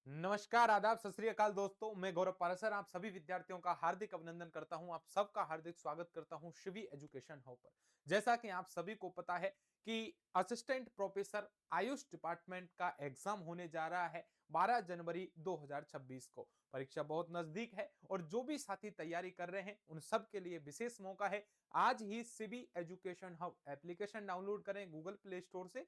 नमस्कार, आदाब, सत श्री अकाल दोस्तों। मैं गौरव पारासर आप सभी विद्यार्थियों का हार्दिक अभिनंदन करता हूं। आप सबका हार्दिक स्वागत करता हूं शिवी एजुकेशन हब पर। जैसा कि आप सभी को पता है कि असिस्टेंट प्रोफेसर आयुष डिपार्टमेंट का एग्जाम होने जा रहा है 12 जनवरी 2026 को। परीक्षा बहुत नजदीक है और जो भी साथी तैयारी कर रहे हैं उन सब के लिए विशेष मौका है। आज ही Shivi education hub application download करें गूगल प्ले स्टोर से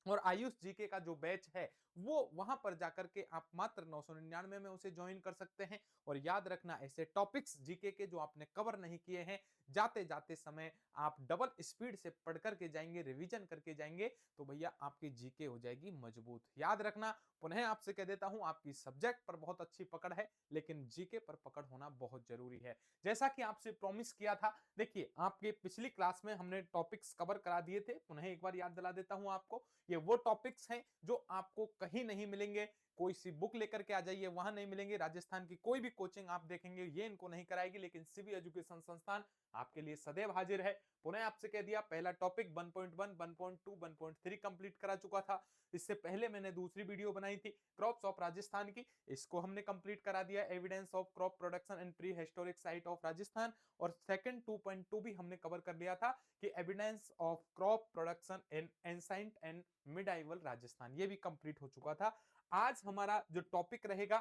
और आयुष जीके का जो बैच है वो वहां पर जाकर के आप मात्र 999 में उसे ज्वाइन कर सकते हैं। और याद रखना, ऐसे टॉपिक्स जीके के जो आपने कवर नहीं किए हैं, जाते जाते समय आप डबल स्पीड से पढ़ करके जाएंगे, रिवीजन करके जाएंगे, तो भैया आपकी जीके हो जाएगी मजबूत। याद रखना, पुनः आपसे कह देता हूं, आपकी सब्जेक्ट पर बहुत अच्छी पकड़ है लेकिन जीके पर पकड़ होना बहुत जरूरी है। जैसा कि आपसे प्रॉमिस किया था, देखिए आपके पिछली क्लास में हमने टॉपिक्स कवर करा दिए थे, पुनः एक बार याद दिला देता हूं आपको। ये वो टॉपिक्स हैं जो आपको कहीं नहीं मिलेंगे। कोई सी बुक लेकर के आ जाइए, वहां नहीं मिलेंगे। राजस्थान की कोई भी कोचिंग आप देखेंगे ये इनको नहीं कराएगी, लेकिन सिवी एजुकेशन संस्थान आपके लिए सदैव हाजिर है। पुनः आपसे कह दिया, पहला टॉपिक 1.1, 1.2, 1.3 कंप्लीट करा चुका था। इससे पहले मैंने दूसरी वीडियो बनाई थी क्रॉप्स ऑफ राजस्थान की, इसको हमने कंप्लीट करा दिया, evidence of crop production and pre historic site of Rajasthan. और सेकंड 2.2 भी हमने कवर कर लिया था कि evidence of crop production in ancient and medieval Rajasthan, ये भी कंप्लीट हो चुका था। आज हमारा जो टॉपिक रहेगा,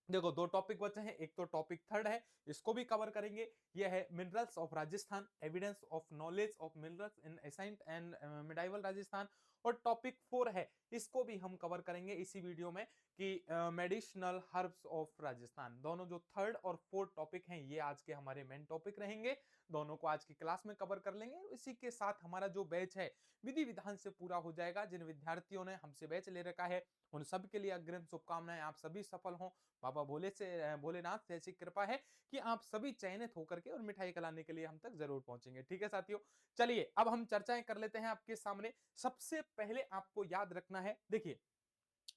देखो दो टॉपिक बचे हैं, एक तो टॉपिक थर्ड है, इसको भी कवर करेंगे। यह है minerals of Rajasthan, evidence of knowledge of minerals in ancient and medieval Rajasthan. और टॉपिक फोर है, इसको भी हम कवर करेंगे इसी वीडियो में कि मेडिसिनल हर्ब्स ऑफ राजस्थान। दोनों जो थर्ड और फोर्थ टॉपिक हैं ये आज के हमारे मेन टॉपिक रहेंगे। दोनों को आज की क्लास में कवर कर लेंगे। इसी के साथ हमारा जो बैच है विधि विधान से पूरा हो जाएगा। जिन विद्यार्थियों ने हमसे बैच ले रखा है उन सब के लिए अग्रिम शुभकामनाएं, आप सभी सफल हों। बाबा भोलेनाथ से ऐसी कृपा है कि आप सभी चयनित होकर के और मिठाई खिलाने के लिए हम तक जरूर पहुंचेंगे। ठीक है साथियों, चलिए अब हम चर्चाएं कर लेते हैं आपके सामने। सबसे पहले आपको याद रखना है, देखिए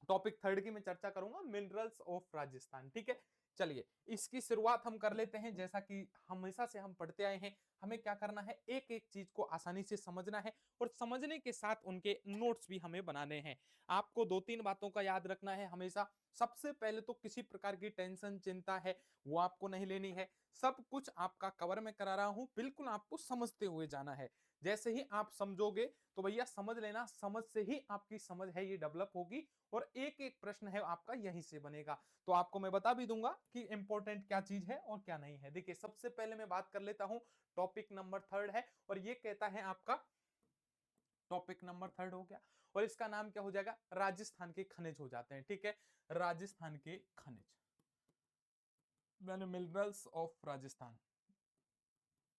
टॉपिक थर्ड की मैं चर्चा करूंगा, मिनरल्स ऑफ राजस्थान। ठीक है, चलिए इसकी शुरुआत हम कर लेते हैं। जैसा कि हमेशा से हम पढ़ते आए हैं, हमें क्या करना है, एक एक चीज को आसानी से समझना है और समझने के साथ उनके नोट्स भी हमें बनाने हैं। आपको दो तीन बातों का याद रखना है हमेशा। सबसे पहले तो किसी प्रकार की टेंशन चिंता है वो आपको नहीं लेनी है। सब कुछ आपका कवर में करा रहा हूं, बिल्कुल आपको समझते हुए जाना है। जैसे ही आप समझोगे तो भैया समझ लेना, समझ से ही आपकी समझ है ये डेवलप होगी और एक एक प्रश्न है आपका यहीं से बनेगा। तो आपको मैं बता भी दूंगा कि इंपॉर्टेंट क्या चीज है और क्या नहीं है। देखिए सबसे पहले मैं बात कर लेता हूं, टॉपिक नंबर थर्ड है और ये कहता है आपका, टॉपिक नंबर थर्ड हो गया और इसका नाम क्या हो जाएगा, राजस्थान के खनिज हो जाते हैं। ठीक है, राजस्थान के खनिज, मैंने मिनरल्स ऑफ राजस्थान,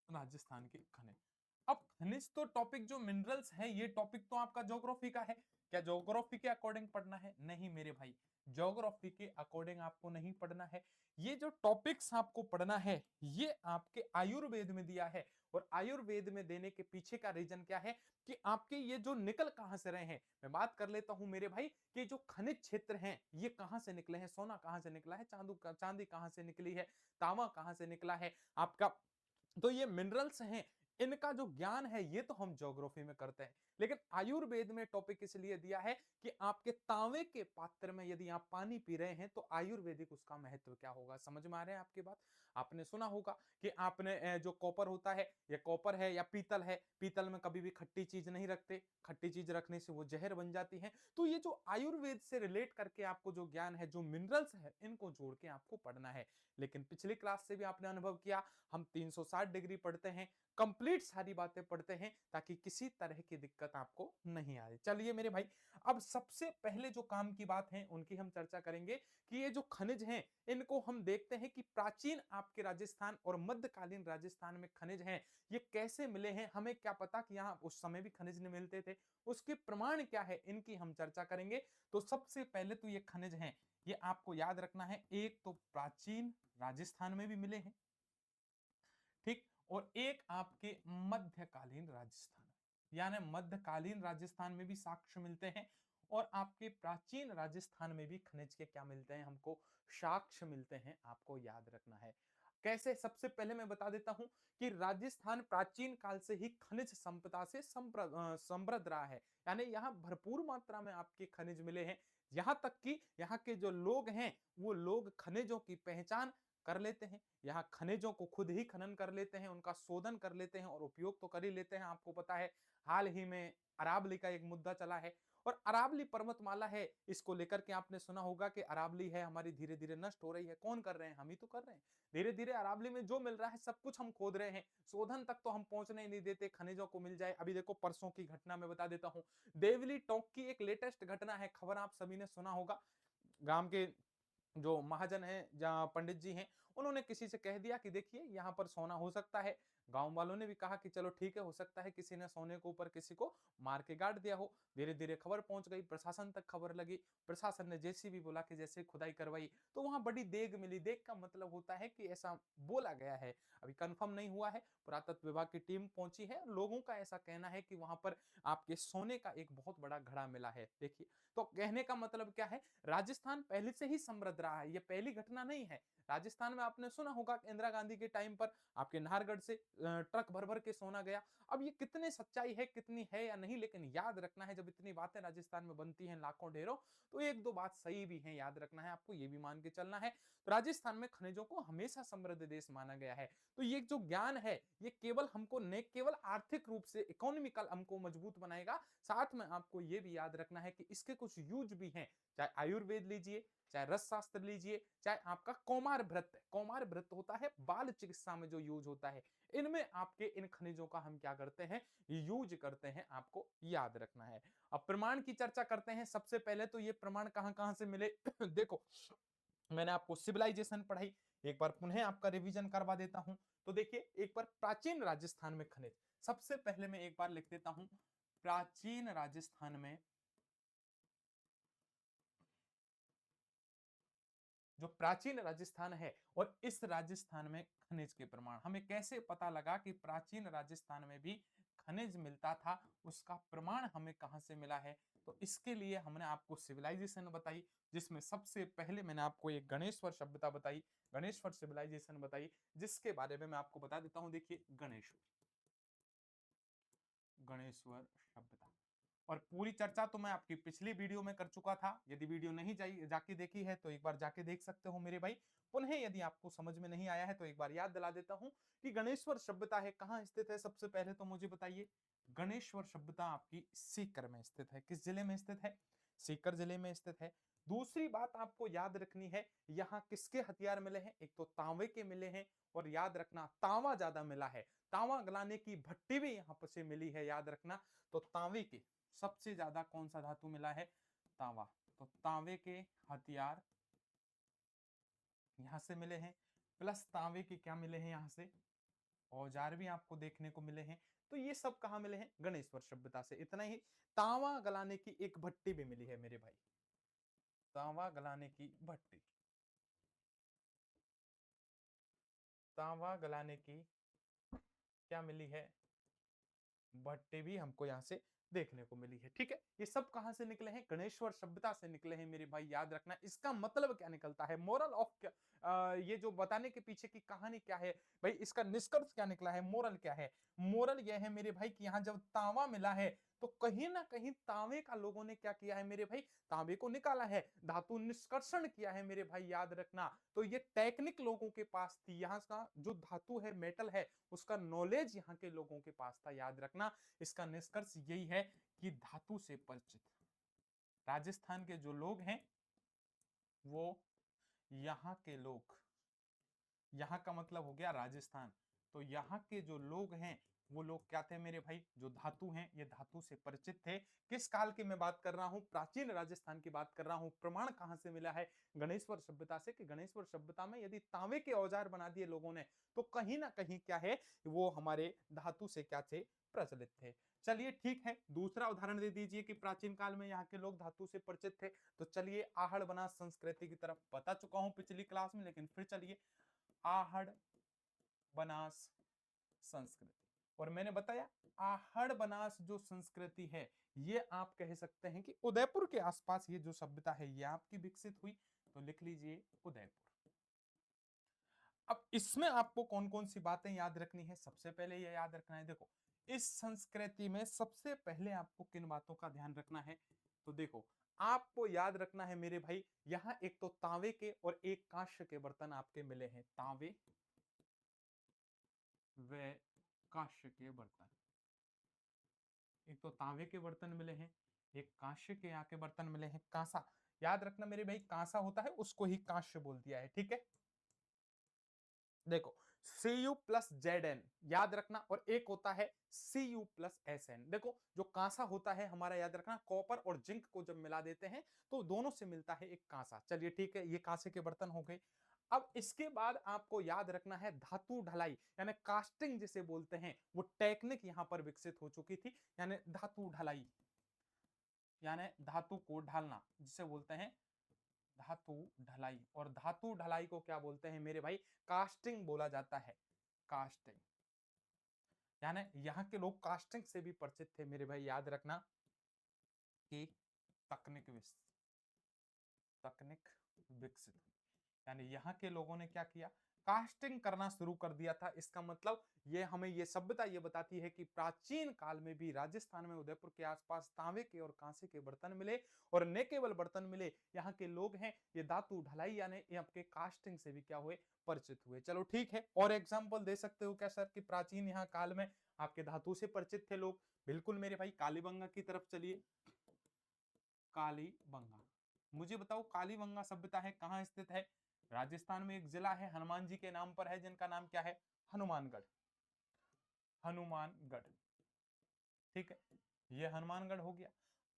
राजस्थान के खनिज। अब खनिज तो टॉपिक, जो मिनरल्स है ये टॉपिक तो आपका ज्योग्राफी का है। क्या ज्योग्राफी के अकॉर्डिंग पढ़ना है? नहीं मेरे भाई, ज्योग्राफी के अकॉर्डिंग आपको नहीं पढ़ना है। ये जो टॉपिक्स आपको पढ़ना है ये आपके आयुर्वेद में दिया है। और आयुर्वेद में देने के पीछे का रीजन क्या है कि आपके ये जो निकल कहां से रहे हैं, मैं बात कर लेता हूं मेरे भाई कि जो खनिज क्षेत्र हैं ये कहां से निकले हैं। सोना कहां से निकला है, चांदी कहां से निकली है, तांबा कहां से निकला है आपका। तो ये मिनरल्स हैं, इनका जो ज्ञान है ये तो हम ज्योग्राफी में करते हैं, लेकिन आयुर्वेद में टॉपिक इसलिए दिया है कि आपके तांबे के पात्र में यदि आप पानी पी रहे हैं तो आयुर्वेदिक उसका महत्व क्या होगा। समझ में आ रहे हैं आपकी बात? आपने सुना होगा कि आपने जो कॉपर होता है, या कॉपर है या पीतल है, पीतल में कभी भी खट्टी चीज नहीं रखते, खट्टी चीज रखने से वो जहर बन जाती है। तो ये जो आयुर्वेद से रिलेट करके आपको जो ज्ञान है, जो मिनरल्स है, इनको जोड़ के आपको पढ़ना है। लेकिन पिछली क्लास से भी आपने अनुभव किया, हम 360 डिग्री पढ़ते हैं, कंप्लीट सारी बातें पढ़ते हैं ताकि किसी तरह की दिक्कत आपको नहीं आए। चलिए मेरे भाई, अब सबसे पहले जो काम की बात है उनकी हम चर्चा करेंगे कि ये जो खनिज हैं इनको हम देखते हैं कि प्राचीन आपके राजस्थान और मध्यकालीन राजस्थान में खनिज हैं, ये कैसे मिले हैं। हमें क्या पता कि यहां उस समय भी खनिज नहीं मिलते थे, उसके प्रमाण क्या है इनकी हम चर्चा करेंगे। तो सबसे पहले तो ये खनिज हैं, ये आपको याद रखना है, एक तो प्राचीन राजस्थान में भी मिले हैं, ठीक, और एक आपके मध्यकालीन राजस्थान, यानी मध्यकालीन राजस्थान में भी साक्ष्य मिलते हैं और आपके प्राचीन राजस्थान में भी खनिज के क्या मिलते हैं, हमको साक्ष्य मिलते हैं। आपको याद रखना है कैसे। सबसे पहले मैं बता देता हूं कि राजस्थान प्राचीन काल से ही खनिज संपदा से समृद्ध रहा है, यानी यहाँ भरपूर मात्रा में आपके खनिज मिले हैं। यहाँ तक कि यहाँ के जो लोग हैं, वो लोग खनिजों की पहचान कर लेते हैं। यहाँ खनिजों को खुद ही खनन कर लेते हैं, उनका शोधन कर लेते हैं और उपयोग तो कर ही लेते हैं। आपको पता है, हाल ही में अरावली का एक मुद्दा चला है और अरावली पर्वतमाला है, इसको लेकर के आपने सुना होगा कि अरावली है हमारी धीरे-धीरे नष्ट हो रही है। कौन कर रहे हैं? हम ही तो कर रहे हैं। धीरे-धीरे अरावली में जो मिल रहा है सब कुछ हम खोद रहे हैं। शोधन तक तो हम पहुँचने ही नहीं देते, खनिजों को मिल जाए। अभी देखो परसों की घटना मैं बता देता हूँ। देवली टॉक की एक लेटेस्ट घटना है, खबर आप सभी ने सुना होगा। गाँव के जो महाजन हैं, जहाँ पंडित जी हैं, उन्होंने किसी से कह दिया कि देखिए यहाँ पर सोना हो सकता है। गाँव वालों ने भी कहा कि चलो ठीक है, हो सकता है किसी ने सोने के ऊपर किसी को मार के गाड़ दिया हो। धीरे-धीरे खबर पहुँच गई, प्रशासन तक खबर लगी। प्रशासन ने जेसीबी बुला के जैसे खुदाई करवाई, तो वहाँ बड़ी देग मिली। देग का मतलब होता है कि ऐसा बोला गया है, अभी कन्फर्म नहीं हुआ है। पुरातत्व विभाग की टीम पहुँची है। लोगों का ऐसा कहना है कि वहाँ पर आपके सोने का एक बहुत बड़ा घड़ा मिला है। देखिए, तो कहने का मतलब क्या है, राजस्थान पहले से ही समृद्ध रहा है, ये पहली घटना नहीं है। राजस्थान में आपने सुना होगा कि इंदिरा गांधी के टाइम पर आपके नाहरगढ़ से ट्रक भर-भर के सोना गया। अब ये कितनी सच्चाई है, कितनी है या नहीं, लेकिन याद रखना है जब इतनी बातें राजस्थान में बनती हैं लाखों ढेरों, तो एक दो बात सही भी है, याद रखना है आपको, ये भी मान के चलना है। तो राजस्थान में खनिजों को हमेशा समृद्ध देश माना गया है। तो ये जो ज्ञान है, ये केवल हमको न केवल आर्थिक रूप से इकोनॉमिकल हमको मजबूत बनाएगा, साथ में आपको ये भी याद रखना है कि इसके कुछ यूज भी हैं। चाहे आयुर्वेद लीजिए, चाहे रस शास्त्र लीजिए, चाहे आपका कौमार व्रत। कौमार व्रत होता है बाल चिकित्सा में जो यूज होता है, इनमें आपके इन खनिजों का हम क्या करते हैं, यूज करते हैं, आपको याद रखना है। अब प्रमाण की चर्चा करते हैं। सबसे पहले तो ये प्रमाण कहां कहां से मिले देखो, मैंने आपको सिविलाइजेशन पढ़ाई, एक बार पुनः आपका रिवीजन करवा देता हूं। तो देखिए, एक बार प्राचीन राजस्थान में खनिज, सबसे पहले मैं एक बार लिख देता हूं, प्राचीन राजस्थान में जो प्राचीन राजस्थान है, और इस राजस्थान में खनिज के प्रमाण हमें कैसे पता लगा कि प्राचीन राजस्थान में भी खनिज मिलता था, उसका प्रमाण हमें कहां से मिला है। तो इसके लिए हमने आपको सिविलाइजेशन बताई, जिसमें सबसे पहले मैंने आपको एक गणेश्वर सभ्यता बताई, गणेश्वर सिविलाइजेशन बताई, जिसके बारे में मैं आपको बता देता हूं। देखिए, गणेश्वर गणेश्वर सभ्यता, और पूरी चर्चा तो मैं आपकी पिछली वीडियो में कर चुका था। यदि वीडियो नहीं जाके देखी है तो एक बार जाके देख सकते हो मेरे भाई। पुनः यदि आपको समझ में नहीं आया है तो एक बार याद दिला देता हूं कि गणेश्वर सभ्यता है, कहां स्थित है। सबसे पहले तो मुझे बताइए, गणेश्वर सभ्यता आपकी सीकर में स्थित है। किस जिले में स्थित है? सीकर जिले में स्थित है। दूसरी बात आपको याद रखनी है, यहाँ किसके हथियार मिले हैं? एक तो तांबे के मिले हैं, और याद रखना तांबा ज्यादा मिला है। तांबा गलाने की भट्टी भी यहाँ पर से मिली है, याद रखना। तो तांबे की सबसे ज्यादा कौन सा धातु मिला है? तांबा। तो तांबे के हथियार यहां से मिले हैं, प्लस तांबे के क्या मिले हैं, यहां से औजार भी आपको देखने को मिले हैं। तो ये सब कहां मिले हैं? गणेश्वर सभ्यता से। इतना ही, तांबा गलाने की एक भट्टी भी मिली है मेरे भाई, तांबा गलाने की भट्टी, तांबा गलाने की क्या मिली है, भट्टी भी हमको यहाँ से देखने को मिली है। ठीक है, ये सब कहां से निकले हैं? गणेश्वर सभ्यता से निकले हैं मेरे भाई, याद रखना। इसका मतलब क्या निकलता है, मोरल ऑफ क्या, ये जो बताने के पीछे की कहानी क्या है भाई, इसका निष्कर्ष क्या निकला है, मोरल क्या है? मोरल यह है मेरे भाई कि यहाँ जब तांबा मिला है, तो कहीं ना कहीं तांबे का लोगों ने क्या किया है मेरे भाई, तांबे को निकाला है, धातु निष्कर्षण किया है मेरे भाई, याद रखना। तो ये टेक्निक लोगों के पास थी, यहाँ का जो धातु है, मेटल है, उसका नॉलेज यहाँ के लोगों के पास था, याद रखना। इसका निष्कर्ष यही है कि धातु से परिचित राजस्थान के जो लोग हैं, वो यहाँ के लोग, यहाँ का मतलब हो गया राजस्थान, तो यहाँ के जो लोग हैं, वो लोग क्या थे मेरे भाई, जो धातु हैं, ये धातु से परिचित थे। किस काल की मैं बात कर रहा हूं? प्राचीन राजस्थान की बात कर रहा हूं। प्रमाण कहां से मिला है? गणेश्वर सभ्यता से, कि गणेश्वर सभ्यता में यदि तांबे के औजार बना दिए लोगों ने, तो कहीं ना कहीं क्या है, वो हमारे धातु से क्या थे, प्रचलित थे। चलिए ठीक है, दूसरा उदाहरण दे दीजिए कि प्राचीन काल में यहाँ के लोग धातु से परिचित थे। तो चलिए, आहड़ बनास संस्कृति की तरफ, बता चुका हूं पिछली क्लास में, लेकिन फिर चलिए, आहड़ बनास संस्कृति, और मैंने बताया आहड़ बनास जो संस्कृति है, ये आप कह सकते हैं कि उदयपुर के आसपास ये जो सभ्यता है, ये आपकी विकसित हुई। तो लिख लीजिए उदयपुर। अब इसमें आपको कौन कौन सी बातें याद रखनी है? सबसे पहले ये याद रखना है, देखो, इस संस्कृति में सबसे पहले आपको किन बातों का ध्यान रखना है? तो देखो, आपको याद रखना है मेरे भाई, यहां एक तो तांबे के और एक कांस्य के बर्तन आपके मिले हैं। तांबे व कांस्य के बर्तन, एक तो तांबे के बर्तन मिले हैं, एक कांस्य के यहाँ के बर्तन मिले हैं। कांसा, याद रखना मेरे भाई, कांसा होता है उसको ही कांस्य बोल दिया है, ठीक है। देखो, Cu प्लस Zn याद रखना, और एक होता है Cu प्लस Sn। देखो, जो कांसा होता है हमारा, याद रखना, कॉपर और जिंक को जब मिला देते हैं तो दोनों से मिलता है एक कांसा। चलिए ठीक है, ये कांसे के बर्तन हो गए। अब इसके बाद आपको याद रखना है धातु ढलाई, यानी कास्टिंग जिसे बोलते हैं, वो टेक्निक यहां पर विकसित हो चुकी थी। यानी धातु ढलाई, यानी धातु को ढालना जिसे बोलते हैं धातु ढलाई। और धातु ढलाई को क्या बोलते हैं मेरे भाई? कास्टिंग बोला जाता है। कास्टिंग, यानी यहाँ के लोग कास्टिंग से भी परिचित थे मेरे भाई, याद रखना कि तकनीक तकनीक विकसित हुई। यानी यहाँ के लोगों ने क्या किया? कास्टिंग करना शुरू कर दिया था। इसका मतलब ये हमें ये सभ्यता ये बताती है कि प्राचीन काल में भी राजस्थान में उदयपुर के आसपास तांबे के और कांसे के बर्तन मिले, और न केवल बर्तन मिले, यहाँ के लोग हैं ये धातु ढलाई यानी आपके कास्टिंग से भी क्या हुए? परिचित हुए। चलो ठीक है, और एग्जाम्पल दे सकते हो क्या सर कि प्राचीन यहाँ काल में आपके धातु से परिचित थे लोग? बिल्कुल मेरे भाई, कालीबंगा की तरफ चलिए। कालीबंगा, मुझे बताओ कालीबंगा सभ्यता है कहाँ स्थित है? राजस्थान में एक जिला है, हनुमान जी के नाम पर है, जिनका नाम क्या है? हनुमानगढ़। हनुमानगढ़, ठीक है, ये हनुमानगढ़ हो गया।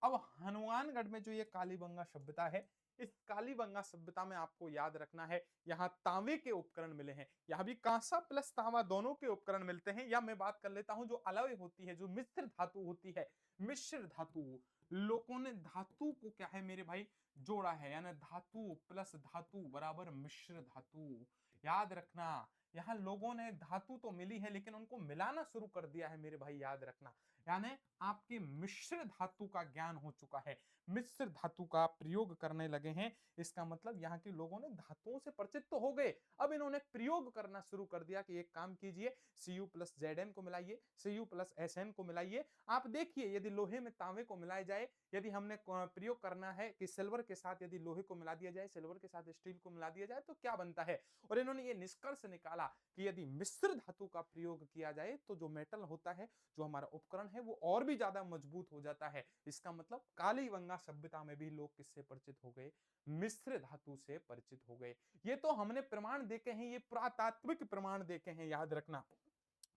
अब हनुमानगढ़ में जो ये कालीबंगा सभ्यता है, इस कालीबंगा सभ्यता में आपको याद रखना है, यहाँ तांबे के उपकरण मिले हैं। यहाँ भी कांसा प्लस तांबा दोनों के उपकरण मिलते हैं। या मैं बात कर लेता हूं जो अलॉय होती है, जो मिश्र धातु होती है, मिश्र धातु। लोगों ने धातु को क्या है मेरे भाई? जोड़ा है, यानी धातु प्लस धातु बराबर मिश्र धातु। याद रखना, यहाँ लोगों ने धातु तो मिली है लेकिन उनको मिलाना शुरू कर दिया है मेरे भाई, याद रखना। यानी आपके मिश्र धातु का ज्ञान हो चुका है, मिश्र धातु का प्रयोग करने लगे हैं। इसका मतलब यहाँ के लोगों ने धातुओं से परिचित तो हो गए, अब इन्होंने प्रयोग करना शुरू कर दिया कि एक काम कीजिए, Cu प्लस Zn को मिलाइए, Cu प्लस Sn को मिलाइए। आप देखिए, यदि लोहे में तांबे को मिलाया जाए, यदि हमने प्रयोग करना है कि सिल्वर के साथ यदि लोहे को मिला दिया जाए, सिल्वर के साथ स्टील को मिला दिया जाए तो क्या बनता है? और इन्होंने ये निष्कर्ष निकाला कि यदि मिश्र धातु का प्रयोग किया जाए तो जो मेटल होता है, जो हमारा उपकरण है, वो और भी ज्यादा मजबूत हो जाता है। इसका मतलब कालीबंगा सभ्यता में भी लोग किससे परिचित हो गए? मिश्र धातु से परिचित हो गए। ये तो हमने प्रमाण देखे हैं, ये पुरातात्विक प्रमाण देखे हैं, याद रखना।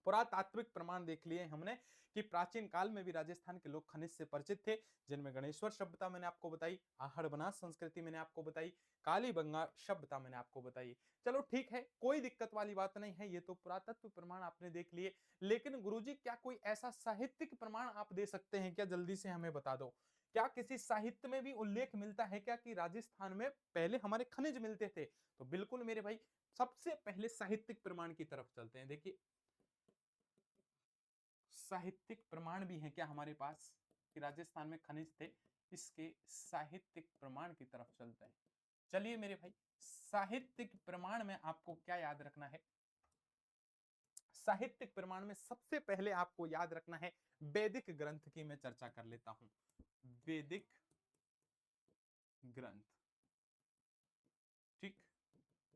पुरातात्विक प्रमाण देख लिए हमने कि प्राचीन काल में भी राजस्थान के लोग खनिज से परिचित थे, जिनमें गणेश्वर सभ्यता मैंने आपको बताई, आहड़ बनास संस्कृति मैंने आपको बताई, कालीबंगा सभ्यता मैंने आपको बताई। चलो ठीक है, कोई दिक्कत वाली बात नहीं है, ये तो पुरातत्व प्रमाण आपने देख लिए। लेकिन गुरुजी, क्या कोई ऐसा साहित्यिक प्रमाण आप दे सकते हैं क्या? जल्दी से हमें बता दो। क्या किसी साहित्य में भी उल्लेख मिलता है क्या कि राजस्थान में पहले हमारे खनिज मिलते थे? तो बिल्कुल मेरे भाई, सबसे पहले साहित्यिक प्रमाण की तरफ चलते हैं। देखिए, साहित्यिक प्रमाण भी है क्या हमारे पास कि राजस्थान में खनिज थे? इसके साहित्यिक प्रमाण की तरफ चलते हैं। चलिए मेरे भाई, साहित्यिक प्रमाण में आपको क्या याद रखना है? साहित्यिक प्रमाण में सबसे पहले आपको याद रखना है वैदिक ग्रंथ की मैं चर्चा कर लेता हूं। वैदिक ग्रंथ, ठीक,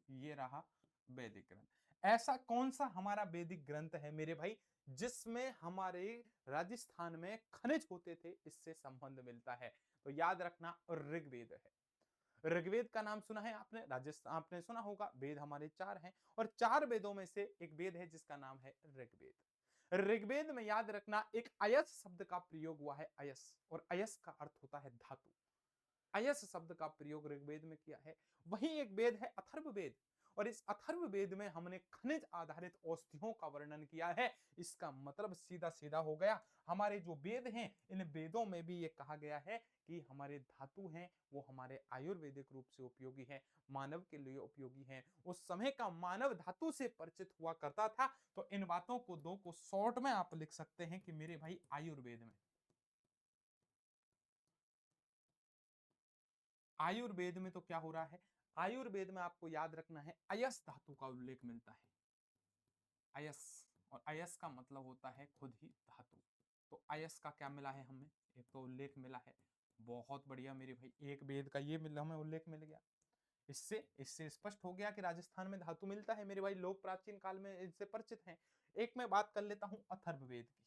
ये रहा वैदिक ग्रंथ। ऐसा कौन सा हमारा वैदिक ग्रंथ है मेरे भाई जिसमें हमारे राजस्थान में खनिज होते थे, इससे संबंध मिलता है? तो याद रखना, ऋग्वेद है। ऋग्वेद का नाम सुना है आपने? राजस्थान आपने सुना होगा, वेद हमारे चार हैं, और चार वेदों में से एक वेद है जिसका नाम है ऋग्वेद। ऋग्वेद में याद रखना एक अयस शब्द का प्रयोग हुआ है, अयस, और अयस का अर्थ होता है धातु। अयस शब्द का प्रयोग ऋग्वेद में किया है। वही एक वेद है अथर्ववेद, और इस अथर्ववेद में हमने खनिज आधारित औषधियों का वर्णन किया है। इसका मतलब सीधा सीधा हो गया, हमारे जो वेद हैं, इन वेदों में भी ये कहा गया है कि हमारे धातु हैं वो हमारे आयुर्वेदिक रूप से उपयोगी है, मानव के लिए उपयोगी है। उस समय का मानव धातु से परिचित हुआ करता था। तो इन बातों को दो को शॉर्ट में आप लिख सकते हैं कि मेरे भाई आयुर्वेद में, आयुर्वेद में तो क्या हो रहा है? आयुर्वेद में आपको याद रखना है अयस धातु का उल्लेख मिलता है। अयस, और अयस का मतलब होता है खुद ही धातु। तो अयस का क्या मिला है हमें? एक तो उल्लेख मिला है। बहुत बढ़िया मेरे भाई, एक वेद का ये मिला, हमें उल्लेख मिल गया। इससे इससे स्पष्ट हो गया कि राजस्थान में धातु मिलता है मेरे भाई, लोग प्राचीन काल में इससे परिचित हैं। एक मैं बात कर लेता हूं अथर्ववेद की।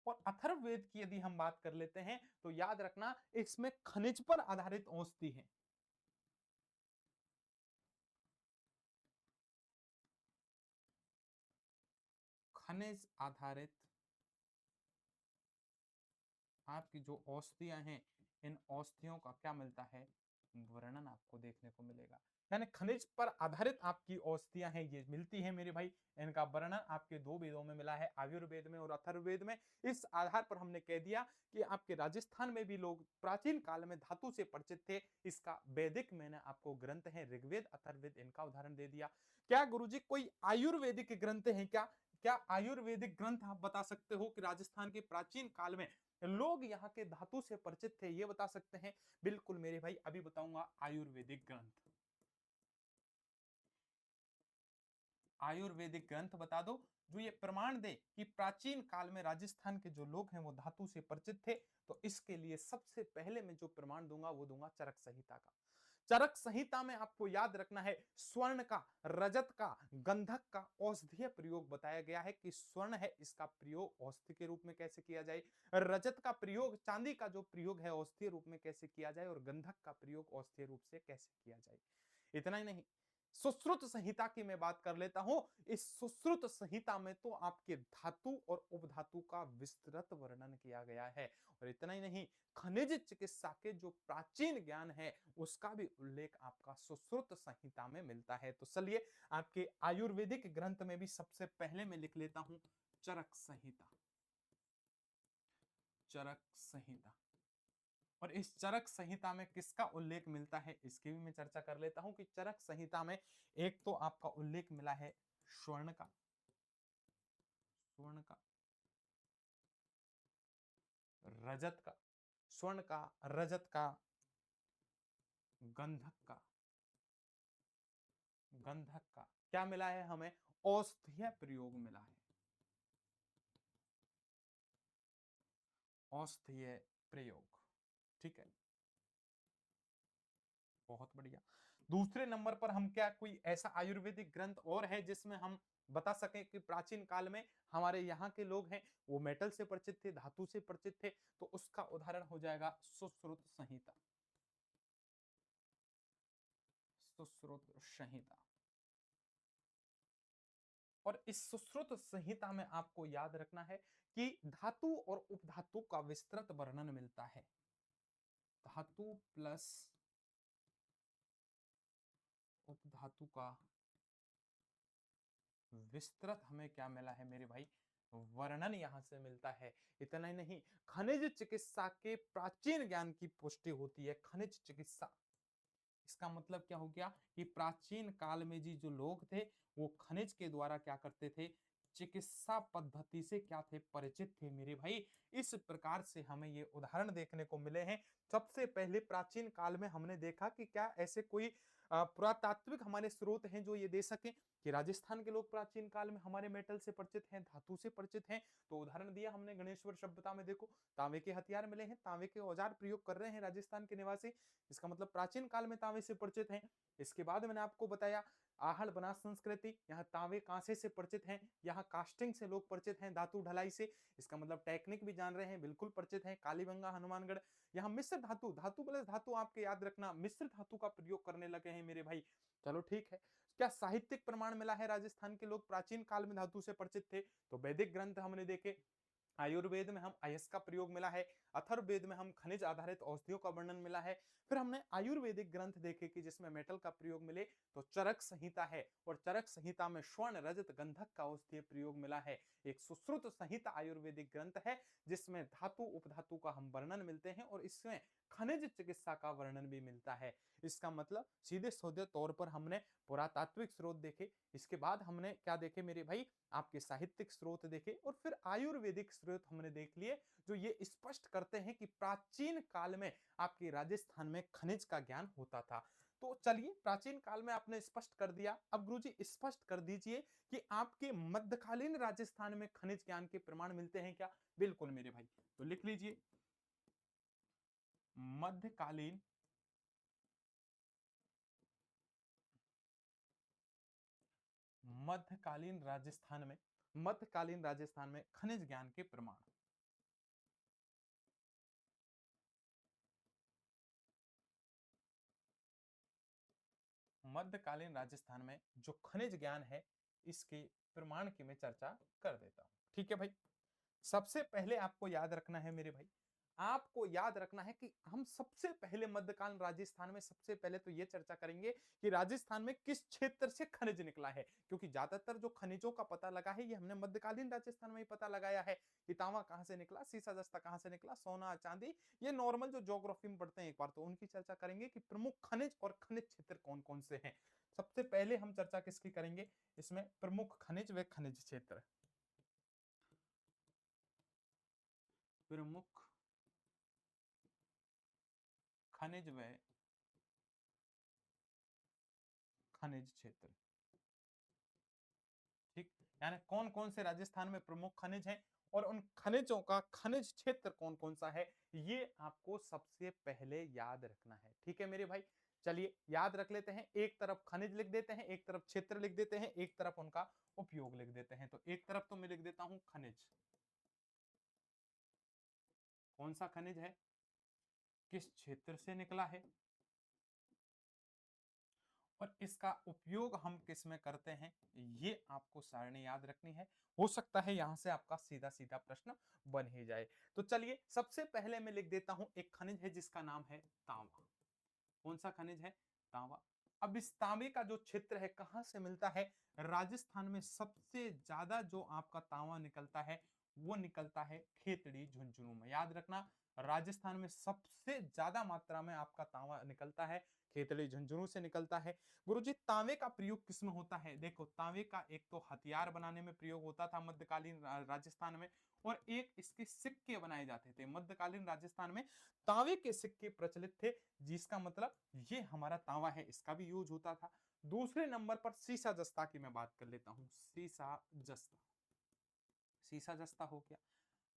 और अथर्ववेद की यदि हम बात कर लेते हैं तो याद रखना इसमें खनिज पर आधारित औषधि है। खनिज आधारित आपकी जो औषधियां हैं, इन औषधियों का क्या मिलता है? वर्णन आपको देखने को मिलेगा। यानी खनिज पर आधारित आपकी औषधियां हैं, ये मिलती है मेरे भाई। इनका वर्णन आपके दो वेदों में मिला है, आयुर्वेद में और अथर्ववेद में। इस आधार पर हमने कह दिया कि आपके राजस्थान में भी लोग प्राचीन काल में धातु से परिचित थे। इसका वैदिक मैंने आपको ग्रंथ है ऋग्वेद अथर्ववेद, इनका उदाहरण दे दिया। क्या गुरुजी कोई आयुर्वेदिक ग्रंथ है क्या? क्या आयुर्वेदिक ग्रंथ आप बता सकते हो कि राजस्थान के प्राचीन काल में लोग यहाँ के धातु से परिचित थे, ये बता सकते हैं? बिल्कुल मेरे भाई, अभी बताऊंगा आयुर्वेदिक ग्रंथ। आयुर्वेदिक ग्रंथ बता दो जो ये प्रमाण दे कि प्राचीन काल में राजस्थान के जो लोग हैं वो धातु से परिचित थे। तो इसके लिए सबसे पहले मैं जो प्रमाण दूंगा वो दूंगा चरक संहिता का। चरक संहिता में आपको याद रखना है स्वर्ण का, रजत का, गंधक का औषधीय प्रयोग बताया गया है कि स्वर्ण है इसका प्रयोग औषधि के रूप में कैसे किया जाए, रजत का प्रयोग, चांदी का जो प्रयोग है औषधीय रूप में कैसे किया जाए, और गंधक का प्रयोग औषधीय रूप से कैसे किया जाए। इतना ही नहीं, सुश्रुत संहिता की मैं बात कर लेता हूं। इस सुश्रुत संहिता में तो आपके धातु और उपधातु का विस्तृत वर्णन किया गया है। और इतना ही नहीं, खनिज चिकित्सा के जो प्राचीन ज्ञान है उसका भी उल्लेख आपका सुश्रुत संहिता में मिलता है। तो चलिए आपके आयुर्वेदिक ग्रंथ में भी सबसे पहले मैं लिख लेता हूं चरक संहिता। चरक संहिता। और इस चरक संहिता में किसका उल्लेख मिलता है इसकी भी मैं चर्चा कर लेता हूं कि चरक संहिता में एक तो आपका उल्लेख मिला है स्वर्ण का, स्वर्ण का, रजत का, स्वर्ण का, रजत का, गंधक का, गंधक का क्या मिला है हमें? औषधीय प्रयोग मिला है, औषधीय प्रयोग। ठीक है, बहुत बढ़िया। दूसरे नंबर पर हम क्या कोई ऐसा आयुर्वेदिक ग्रंथ और है जिसमें हम बता सकें कि प्राचीन काल में हमारे यहाँ के लोग हैं वो मेटल से परिचित थे, धातु से परिचित थे? तो उसका उदाहरण हो जाएगा सुश्रुत संहिता। सुश्रुत संहिता। और इस सुश्रुत संहिता में आपको याद रखना है कि धातु और उपधातु का विस्तृत वर्णन मिलता है। धातु प्लस उपधातु का विस्तृत हमें क्या मिला है मेरे भाई? वर्णन यहां से मिलता है। इतना ही नहीं, खनिज चिकित्सा के प्राचीन ज्ञान की पुष्टि होती है। खनिज चिकित्सा, इसका मतलब क्या हो गया कि प्राचीन काल में जी जो लोग थे वो खनिज के द्वारा क्या करते थे? चिकित्सा पद्धति से क्या थे? परिचित थे मेरे भाई। इस प्रकार से हमें ये उदाहरण देखने को मिले हैं। सबसे पहले प्राचीन काल में हमने देखा कि क्या ऐसे कोई पुरातात्विक हमारे स्रोत हैं जो ये दे सके कि राजस्थान के लोग प्राचीन काल में हमारे मेटल से परिचित हैं, धातु से परिचित हैं। तो उदाहरण दिया हमने गणेश्वर सभ्यता में, देखो तांबे के हथियार मिले हैं, तांबे के औजार प्रयोग कर रहे हैं राजस्थान के निवासी। इसका मतलब प्राचीन काल में तांबे से परिचित हैं। इसके बाद मैंने आपको बताया आहड़ बनास संस्कृति, यहाँ तांबे कांसे से परिचित हैं, यहाँ कास्टिंग से लोग परिचित हैं, धातु ढलाई से। इसका मतलब टेक्निक भी जान रहे हैं, बिल्कुल परिचित हैं। कालीबंगा, हनुमानगढ़, यहाँ मिश्र धातु, धातु प्लस धातु आपके याद रखना, मिश्र धातु का प्रयोग करने लगे हैं मेरे भाई। चलो ठीक है। क्या साहित्यिक प्रमाण मिला है राजस्थान के लोग प्राचीन काल में धातु से परिचित थे? तो वैदिक ग्रंथ हमने देखे, आयुर्वेद में हम अयस का प्रयोग मिला है, अथर्ववेद में हम खनिज आधारित औषधियों का वर्णन मिला है। फिर हमने आयुर्वेदिक ग्रंथ देखे कि जिसमें मेटल का प्रयोग मिले तो चरक संहिता है, और चरक संहिता में स्वर्ण, रजत, गंधक का औषधीय प्रयोग मिला है। एक सुश्रुत संहिता आयुर्वेदिक ग्रंथ है जिसमें धातु उपधातु का हम वर्णन मिलते हैं और इसमें खनिज चिकित्सा का वर्णन भी मिलता है। इसका मतलब सीधे साधे तौर पर हमने पुरातात्विक स्रोत देखे, इसके बाद हमने क्या देखे मेरे भाई? आपके साहित्यिक स्रोत देखे, और फिर आयुर्वेदिक स्रोत हमने देख लिए जो ये स्पष्ट करते हैं कि प्राचीन काल में आपके राजस्थान में खनिज का ज्ञान होता था। तो चलिए, प्राचीन काल में आपने स्पष्ट कर दिया, अब गुरुजी स्पष्ट कर दीजिए कि आपके मध्यकालीन राजस्थान में खनिज ज्ञान के प्रमाण मिलते हैं क्या? बिल्कुल मेरे भाई, तो लिख लीजिए मध्यकालीन मध्यकालीन राजस्थान में मध्यकालीन राजस्थान में खनिज ज्ञान के प्रमाण। मध्यकालीन राजस्थान में जो खनिज ज्ञान है, इसके प्रमाण की मैं चर्चा कर देता हूं। ठीक है भाई, सबसे पहले आपको याद रखना है मेरे भाई, आपको याद रखना है कि हम सबसे पहले मध्यकालीन राजस्थान में सबसे पहले तो यह चर्चा करेंगे कि राजस्थान में किस क्षेत्र से खनिज निकला है, क्योंकि ज्यादातर जो खनिजों का पता लगा है ये हमने मध्यकालीन राजस्थान में ही पता लगाया है कि तांबा कहां से निकला, सीसा जस्ता कहां से निकला, सोना चांदी, ये नॉर्मल जो ज्योग्राफी में पढ़ते हैं एक बार तो उनकी चर्चा करेंगे कि प्रमुख खनिज और खनिज क्षेत्र कौन कौन से हैं। सबसे पहले हम चर्चा किसकी करेंगे इसमें, प्रमुख खनिज व खनिज क्षेत्र। प्रमुख खनिज व खनिज क्षेत्र। ठीक, यानी कौन कौन से राजस्थान में प्रमुख खनिज हैं और उन खनिजों का खनिज क्षेत्र कौन कौन सा है, ये आपको सबसे पहले याद रखना है। ठीक है मेरे भाई, चलिए याद रख लेते हैं, एक तरफ खनिज लिख देते हैं, एक तरफ क्षेत्र लिख देते हैं, एक तरफ उनका उपयोग लिख देते हैं। तो एक तरफ तो मैं लिख देता हूं खनिज, कौन सा खनिज है, किस क्षेत्र से निकला है, और इसका उपयोग हम किस में करते हैं, ये आपको सारणी याद रखनी है। हो सकता है यहां से आपका सीधा सीधा प्रश्न बन ही जाए। तो चलिए सबसे पहले मैं लिख देता हूं एक खनिज है जिसका नाम है तांबा। कौन सा खनिज है, तांबा। अब इस तांबे का जो क्षेत्र है कहां से मिलता है, राजस्थान में सबसे ज्यादा जो आपका तांबा निकलता है वो निकलता है खेतड़ी झुंझुनू में। याद रखना, राजस्थान में सबसे ज्यादा मात्रा में आपका तांबा निकलता है खेतड़ी झुंझुनू से निकलता है। गुरुजी तांबे का प्रयोग किसमें होता है, देखो तांबे का एक तो हथियार बनाने में प्रयोग होता था मध्यकालीन राजस्थान में, और एक इसके सिक्के बनाए जाते थे मध्यकालीन राजस्थान में। तांबे के सिक्के प्रचलित थे, जिसका मतलब ये हमारा तांबा है, इसका भी यूज होता था। दूसरे नंबर पर सीसा जस्ता की मैं बात कर लेता हूं, सीसा जस्ता, सीसा जस्ता हो गया।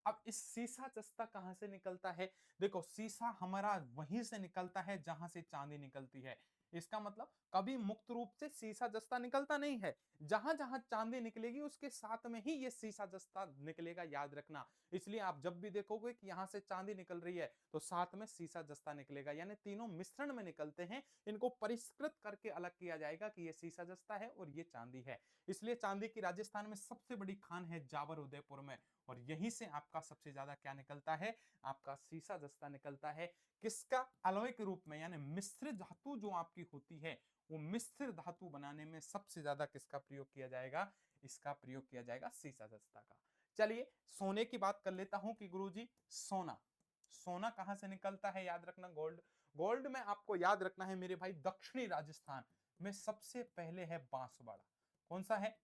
अब इस सीसा जस्ता कहां से निकलता है, देखो सीसा हमारा वहीं से निकलता है जहां से चांदी निकलती है। इसका मतलब कभी मुक्त रूप से सीसा जस्ता निकलता नहीं है, जहां जहां चांदी निकलेगी उसके साथ में ही ये सीसा जस्ता निकलेगा, याद रखना। इसलिए आप जब भी देखोगे कि यहां से चांदी निकल रही है तो साथ में सीसा जस्ता निकलेगा, यानी तीनों मिश्रण में निकलते हैं। इनको परिष्कृत करके अलग किया जाएगा कि ये सीसा जस्ता है और ये चांदी है। इसलिए चांदी की राजस्थान में सबसे बड़ी खान है जाबर उदयपुर में, और यहीं से आपका सबसे ज्यादा क्या निकलता है, आपका सीसा जस्ता निकलता है। किसका, अलॉय के रूप में, यानी मिश्र धातु जो आपकी होती है वो मिश्र धातु बनाने में सबसे ज्यादा किसका प्रयोग किया जाएगा, इसका प्रयोग किया जाएगा सीसा जस्ता का। चलिए सोने की बात कर लेता हूं कि गुरुजी सोना, सोना कहां से निकलता है, याद रखना गोल्ड। गोल्ड में आपको याद रखना है मेरे भाई, दक्षिणी राजस्थान में सबसे पहले है बांसवाड़ा। कौन सा है,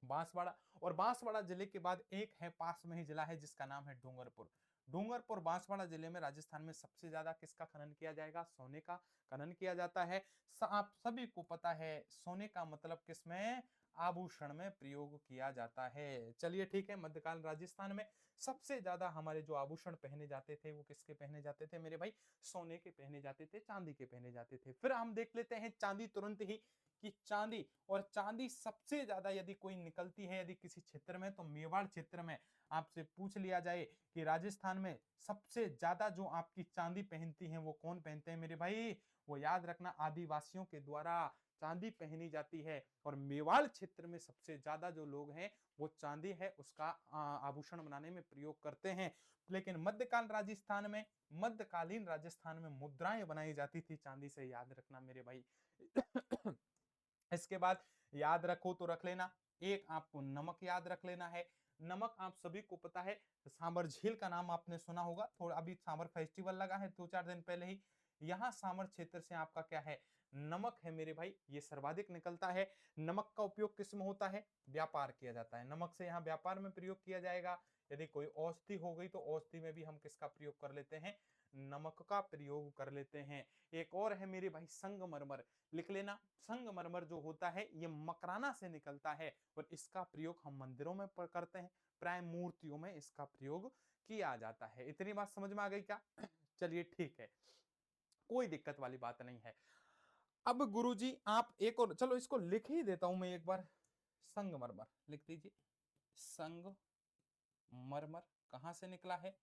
बांसवाड़ा। और बांसवाड़ा जिले के बाद एक है पास में ही जिला है जिसका नाम है डूंगरपुर। डूंगरपुर बांसवाड़ा जिले में राजस्थान में सबसे ज्यादा किसका खनन किया जाएगा, सोने का खनन किया जाता है। आप सभी को पता है सोने का मतलब किसमें, आभूषण में प्रयोग किया जाता है। चलिए ठीक है, मध्यकाल राजस्थान में सबसे ज्यादा हमारे जो आभूषण पहने जाते थे वो किसके पहने जाते थे मेरे भाई, सोने के पहने जाते थे, चांदी के पहने जाते थे। फिर हम देख लेते हैं चांदी तुरंत ही, कि चांदी, और चांदी सबसे ज्यादा यदि कोई निकलती है यदि किसी क्षेत्र में, तो मेवाड़ क्षेत्र में। आपसे पूछ लिया जाए कि राजस्थान में सबसे ज्यादा जो आपकी चांदी पहनती है वो कौन पहनते हैं मेरे भाई, वो याद रखना आदिवासियों के द्वारा चांदी पहनी जाती है। और मेवाड़ क्षेत्र में सबसे ज्यादा जो लोग हैं वो चांदी है उसका आभूषण बनाने में प्रयोग करते हैं। लेकिन मध्यकाल राजस्थान में, मध्यकालीन राजस्थान में मुद्राएं बनाई जाती थी चांदी से, याद रखना मेरे भाई। इसके बाद याद रखो तो रख लेना, एक आपको नमक याद रख लेना है। नमक आप सभी को पता है, सांबर झील का नाम आपने सुना होगा, थोड़ा अभी सांबर फेस्टिवल लगा है 2-4 दिन पहले ही। यहाँ सामर क्षेत्र से आपका क्या है, नमक है मेरे भाई, ये सर्वाधिक निकलता है। नमक का उपयोग किस में होता है, व्यापार किया जाता है। नमक से यहाँ व्यापार में प्रयोग किया जाएगा। यदि कोई औषधि हो गई तो औषधि में भी हम किसका प्रयोग कर लेते हैं, नमक का प्रयोग कर लेते हैं। एक और है मेरे भाई संगमरमर, लिख लेना। संगमरमर जो होता है ये मकराना से निकलता है और इसका प्रयोग हम मंदिरों में करते हैं, प्राय मूर्तियों में इसका प्रयोग किया जाता है। इतनी बात समझ में आ गई क्या? चलिए ठीक है, कोई दिक्कत वाली बात नहीं है। अब गुरुजी आप एक और, चलो इसको लिख ही देता हूं मैं एक बार, संगमरमर लिख दीजिए। संगमरमर कहां से निकला है,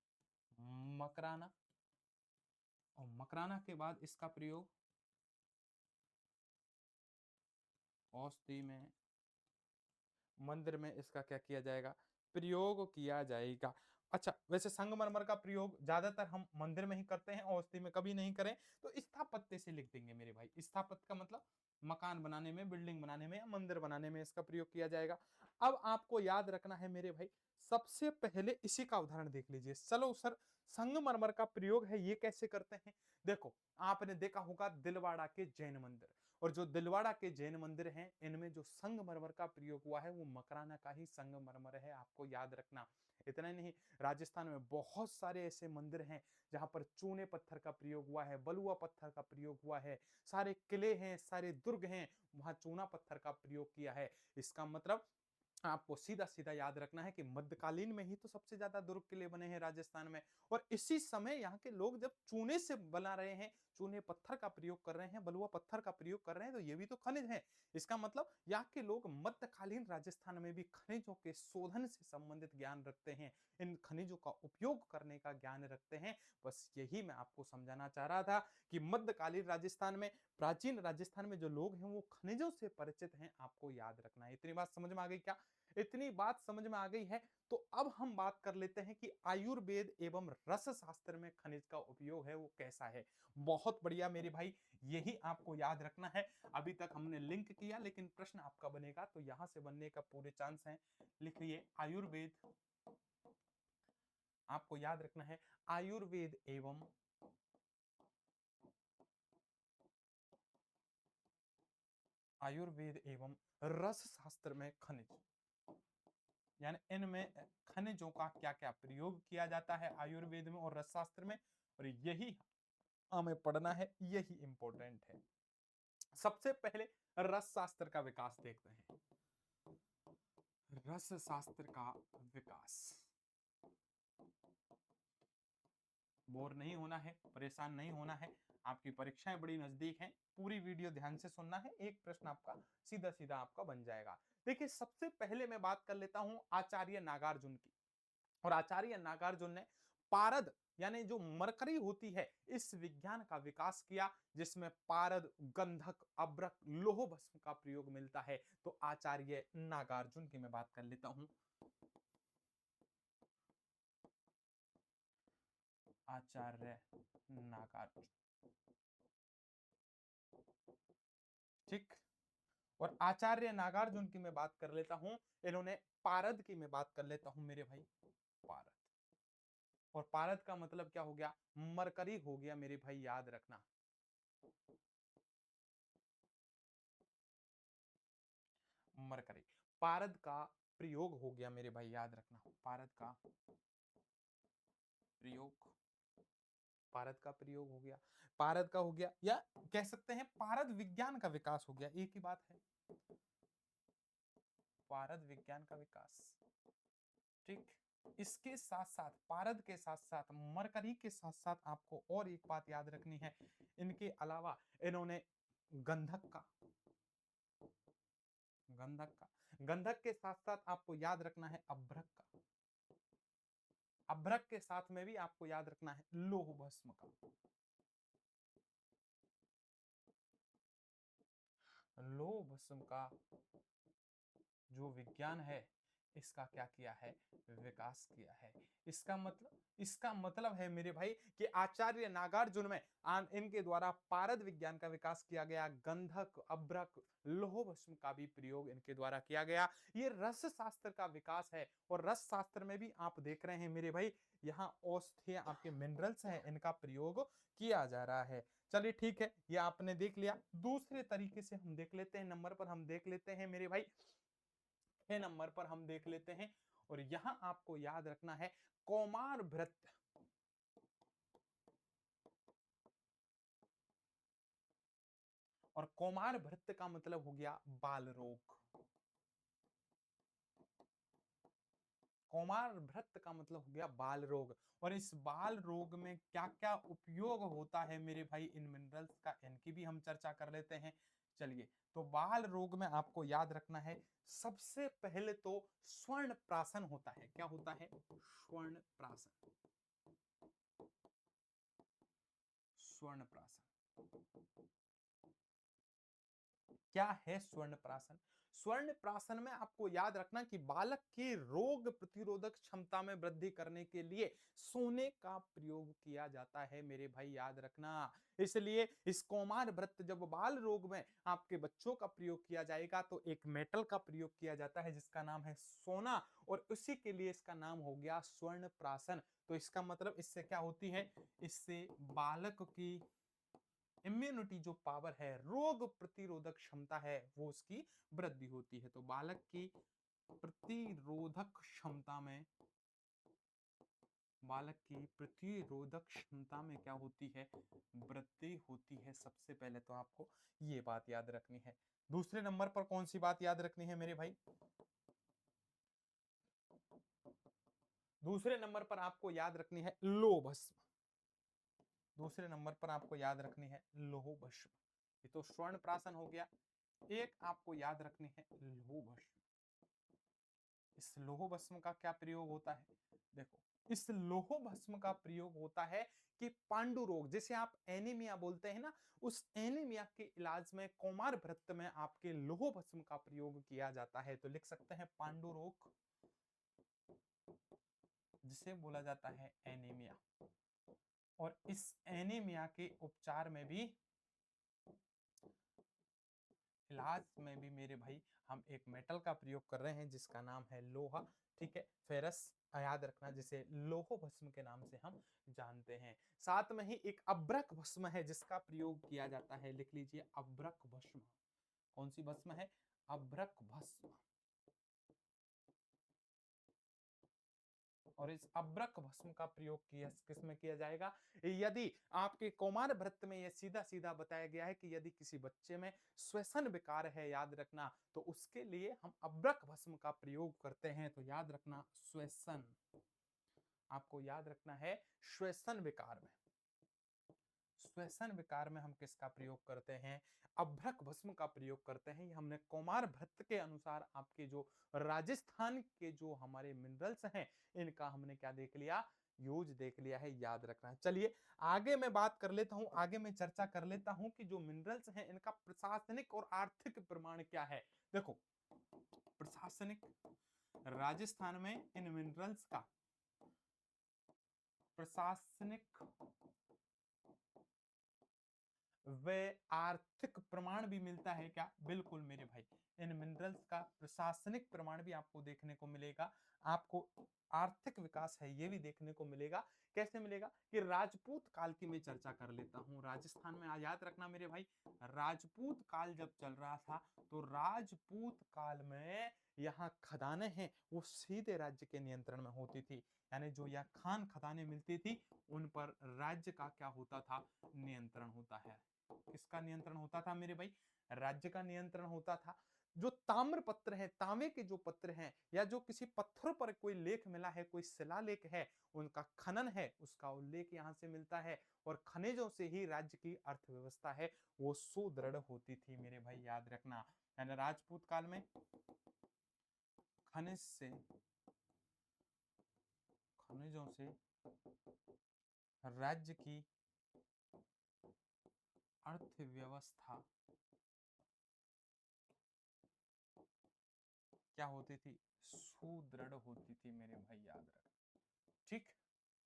मकराना, और मकराना के बाद इसका प्रयोग औषधि में, मंदिर में इसका क्या किया जाएगा, प्रयोग किया जाएगा। अच्छा, वैसे संगमरमर का प्रयोग ज्यादातर हम मंदिर में ही करते हैं, औषधि में कभी नहीं करें, तो स्थापत्य से लिख देंगे मेरे भाई। स्थापत्य का मतलब मकान बनाने में, बिल्डिंग बनाने में या मंदिर बनाने में इसका प्रयोग किया जाएगा। अब आपको याद रखना है मेरे भाई, सबसे पहले इसी का उदाहरण देख लीजिए। चलो सर, संगमरमर का प्रयोग है ये कैसे करते हैं, देखो आपने देखा होगा दिलवाड़ा के जैन मंदिर, और जो दिलवाड़ा के जैन मंदिर हैं इनमें जो संगमरमर का प्रयोग हुआ है वो मकराना का ही संगमरमर है, आपको याद रखना। इतना ही नहीं, राजस्थान में बहुत सारे ऐसे मंदिर हैं जहां पर चूने पत्थर का प्रयोग हुआ है, बलुआ पत्थर का प्रयोग हुआ है, सारे किले हैं, सारे दुर्ग हैं, वहां चूना पत्थर का प्रयोग किया है। इसका मतलब आपको सीधा सीधा याद रखना है कि मध्यकालीन में ही तो सबसे ज्यादा दुर्ग किले बने हैं राजस्थान में, और इसी समय यहाँ के लोग जब चूने से बना रहे हैं, चूने पत्थर का प्रयोग कर रहे हैं, बलुआ पत्थर का प्रयोग कर रहे हैं, तो ये भी तो खनिज है। इसका मतलब यहाँ के लोग मध्यकालीन राजस्थान में भी खनिजों के शोधन से संबंधित ज्ञान रखते हैं, इन खनिजों का उपयोग करने का ज्ञान रखते हैं। बस यही मैं आपको समझाना चाह रहा था कि मध्यकालीन राजस्थान में, प्राचीन राजस्थान में जो लोग हैं वो खनिजों से परिचित हैं, आपको याद रखना है। इतनी बात समझ में आ गई क्या? इतनी बात समझ में आ गई है तो अब हम बात कर लेते हैं कि आयुर्वेद एवं रस शास्त्र में खनिज का उपयोग है वो कैसा है। बहुत बढ़िया मेरे भाई, यही आपको याद रखना है। अभी तक हमने लिंक किया, लेकिन प्रश्न आपका बनेगा तो यहां से बनने का पूरे चांस है। लिखिए आयुर्वेद, आपको याद रखना है आयुर्वेद एवं आयुर्वेद एवं रस शास्त्र में खनिज, यानी इनमें खनिजों का क्या क्या प्रयोग किया जाता है आयुर्वेद में और रसशास्त्र में, और यही हमें पढ़ना है, यही इंपॉर्टेंट है। सबसे पहले रस शास्त्र का विकास देखते हैं। रस शास्त्र का विकास, बोर नहीं होना है, परेशान नहीं होना है, आपकी परीक्षाएं बड़ी नजदीक हैं, पूरी वीडियो ध्यान से सुनना है, एक प्रश्न आपका सीधा सीधा आपका बन जाएगा। देखिए सबसे पहले मैं बात कर लेता हूं आचार्य नागार्जुन की, और आचार्य नागार्जुन ने पारद यानी जो मरकरी होती है इस विज्ञान का विकास किया, जिसमें पारद, गंधक, अब्रक, लोह भस्म का प्रयोग मिलता है। तो आचार्य नागार्जुन की मैं बात कर लेता हूं। आचार्य नागार्जुन, ठीक। और आचार्य नागार्जुन की मैं बात कर लेता हूं, इन्होंने पारद की मैं बात कर लेता हूं मेरे भाई, पारद। और पारद का मतलब क्या हो गया, मरकरी हो गया मेरे भाई, याद रखना। मरकरी, पारद का प्रयोग हो गया मेरे भाई, याद रखना, पारद का प्रयोग, पारद का प्रयोग हो गया, पारद का हो गया, या कह सकते हैं पारद विज्ञान का विकास हो गया, एक ही बात है, पारद विज्ञान का विकास, ठीक। इसके साथ साथ, पारद के साथ साथ, मरकरी के साथ साथ आपको और एक बात याद रखनी है, इनके अलावा इन्होंने गंधक का, गंधक का, गंधक के साथ साथ आपको याद रखना है अभ्रक का, अभ्रक के साथ में भी आपको याद रखना है लोह भस्म का। लोह भस्म का जो विज्ञान है इसका क्या किया है, विकास किया है। इसका मतलब है मेरे भाई कि आचार्य नागार्जुन में इनके द्वारा पारद विज्ञान का विकास किया गया, गंधक, अभ्रक, लौह भस्म का भी प्रयोग इनके द्वारा किया गया। ये रस शास्त्र का विकास है और रस शास्त्र में भी आप देख रहे हैं मेरे भाई, यहाँ औषधीय आपके मिनरल्स हैं, इनका प्रयोग किया जा रहा है। चलिए ठीक है, ये आपने देख लिया। दूसरे तरीके से हम देख लेते हैं, नंबर पर हम देख लेते हैं मेरे भाई, 6 नंबर पर हम देख लेते हैं। और यहां आपको याद रखना है कौमार भृत्य। और कौमार भृत्य का मतलब हो गया बाल रोग। कौमार भृत्य का मतलब हो गया बाल रोग। और इस बाल रोग में क्या क्या उपयोग होता है मेरे भाई इन मिनरल्स का, इनकी भी हम चर्चा कर लेते हैं। चलिए, तो बाल रोग में आपको याद रखना है, सबसे पहले तो स्वर्ण प्राशन होता है। क्या होता है? स्वर्ण प्राशन। स्वर्ण प्राशन क्या है? स्वर्ण प्राशन। स्वर्ण प्राशन में आपको याद रखना कि बालक की रोग प्रतिरोधक क्षमता में वृद्धि करने के लिए सोने का प्रयोग किया जाता है मेरे भाई, याद रखना। इसलिए इस कौमार व्रत जब बाल रोग में आपके बच्चों का प्रयोग किया जाएगा तो एक मेटल का प्रयोग किया जाता है जिसका नाम है सोना, और उसी के लिए इसका नाम हो गया स्वर्ण प्राशन। तो इसका मतलब इससे क्या होती है? इससे बालक की इम्यूनिटी जो पावर है, रोग प्रतिरोधक क्षमता है, वो उसकी वृद्धि होती है। तो बालक की प्रतिरोधक क्षमता में, बालक की प्रतिरोधक क्षमता में क्या होती है? वृद्धि होती है। सबसे पहले तो आपको ये बात याद रखनी है। दूसरे नंबर पर कौन सी बात याद रखनी है मेरे भाई? दूसरे नंबर पर आपको याद रखनी है लौह भस्म। दूसरे नंबर पर आपको याद रखनी है लौह भस्म। ये तो स्वर्ण प्राशन हो गया। एक आपको याद रखनी है लौह भस्म। इस लौह भस्म का क्या प्रयोग होता है? देखो, इस लौह भस्म का प्रयोग होता है कि पांडु रोग, जिसे आप एनीमिया बोलते हैं ना, उस एनीमिया के इलाज में कौमार व्रत में आपके लौह भस्म का प्रयोग किया जाता है। तो लिख सकते हैं पांडु रोग, जिसे बोला जाता है एनीमिया। और इस एनीमिया के उपचार में भी, इलाज में भी मेरे भाई हम एक मेटल का प्रयोग कर रहे हैं जिसका नाम है लोहा। ठीक है, फेरस याद रखना, जिसे लोह भस्म के नाम से हम जानते हैं। साथ में ही एक अभ्रक भस्म है जिसका प्रयोग किया जाता है, लिख लीजिए अभ्रक भस्म। कौन सी भस्म है? अभ्रक भस्म। और इस अभ्रक भस्म का प्रयोग किसमें किया जाएगा? यदि आपके कौमार व्रत में यह सीधा सीधा बताया गया है कि यदि किसी बच्चे में श्वसन विकार है, याद रखना, तो उसके लिए हम अभ्रक भस्म का प्रयोग करते हैं। तो याद रखना श्वसन, आपको याद रखना है श्वसन विकार में, श्वसन विकार में हम किसका प्रयोग करते हैं? अभ्रक भस्म का प्रयोग करते हैं। ये हमने कौमार भट्ट के अनुसार आपके जो राजस्थान के जो हमारे मिनरल्स हैं, इनका हमने क्या देख लिया? यूज देख लिया है, याद रखना है। चलिए आगे मैं बात कर लेता हूं, आगे मैं चर्चा कर लेता हूं कि जो मिनरल्स हैं इनका प्रशासनिक और आर्थिक प्रमाण क्या है। देखो, प्रशासनिक, राजस्थान में इन मिनरल्स का प्रशासनिक व आर्थिक प्रमाण भी मिलता है क्या? बिल्कुल मेरे भाई, इन मिनरल्स का प्रशासनिक प्रमाण भी आपको देखने को मिलेगा। आपको आर्थिक विकास है ये भी देखने को मिलेगा। कैसे मिलेगा? कि राजपूत काल की मैं चर्चा कर लेता हूं। राजस्थान में याद रखना मेरे भाई, राजपूत काल जब चल रहा था तो राजपूत काल में यहाँ खदानें हैं वो सीधे राज्य के नियंत्रण में होती थी। यानी जो यहाँ खान खदानें मिलती थी उन पर राज्य का क्या होता था? नियंत्रण होता है। किसका नियंत्रण होता था मेरे भाई? राज्य का नियंत्रण होता था। जो ताम्र पत्र है, तांबे के जो पत्र हैं, या जो किसी पत्थर पर कोई लेख मिला है, कोई शिलालेख है, उनका खनन है, उसका उल्लेख यहां से मिलता है। और खनिजों से ही राज्य की अर्थव्यवस्था है वो सुदृढ़ होती थी मेरे भाई, याद रखना। यानी राजपूत काल में खनिज से, खनिजों से राज्य की अर्थव्यवस्था क्या होती थी? सुदृढ़ होती थी मेरे भाई, याद रख। ठीक,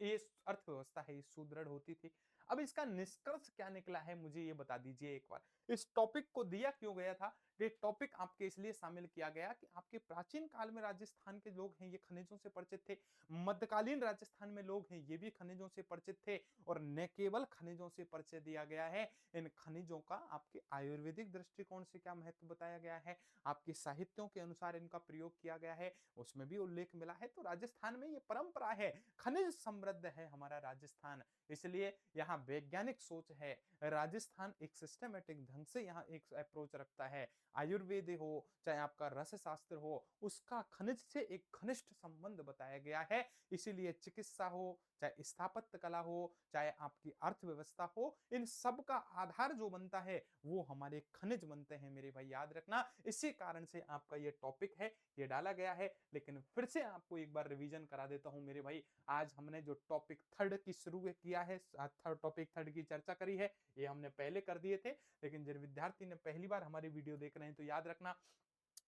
ये अर्थव्यवस्था है, ये सुदृढ़ होती थी। अब इसका निष्कर्ष क्या निकला है, मुझे ये बता दीजिए एक बार। इस टॉपिक को दिया क्यों गया था? ये टॉपिक आपके इसलिए शामिल किया गया कि आपके प्राचीन काल में राजस्थान के लोग हैं, ये खनिजों से परिचित थे। मध्यकालीन राजस्थान में लोग हैं, ये भी खनिजों से परिचित थे। और न केवल खनिजों से परिचय दिया गया है, इन खनिजों का आपके आयुर्वेदिक दृष्टिकोण से क्या महत्व बताया गया है, आपके साहित्यों के अनुसार इनका प्रयोग किया गया है, उसमें भी उल्लेख मिला है। तो राजस्थान में ये परंपरा है, खनिज समृद्ध है हमारा राजस्थान, इसलिए यहाँ वैज्ञानिक सोच है। राजस्थान एक सिस्टमेटिक ढंग से यहाँ एक अप्रोच रखता है। आयुर्वेद हो चाहे आपका रस शास्त्र हो, उसका खनिज से एक घनिष्ठ संबंध बताया गया है। इसीलिए चिकित्सा हो चाहे स्थापत्य कला हो चाहे आपकी अर्थव्यवस्था हो, इन सब का आधार जो बनता है वो हमारे खनिज बनते हैं मेरे भाई, याद रखना। इसी कारण से आपका ये टॉपिक है, ये डाला गया है। लेकिन फिर से आपको एक बार रिवीजन करा देता हूं मेरे भाई। आज हमने जो टॉपिक थर्ड की शुरू किया है, टॉपिक थर्ड की चर्चा करी है, ये हमने पहले कर दिए थे। लेकिन जिन विद्यार्थी ने पहली बार हमारी वीडियो देख रहे हैं तो याद रखना,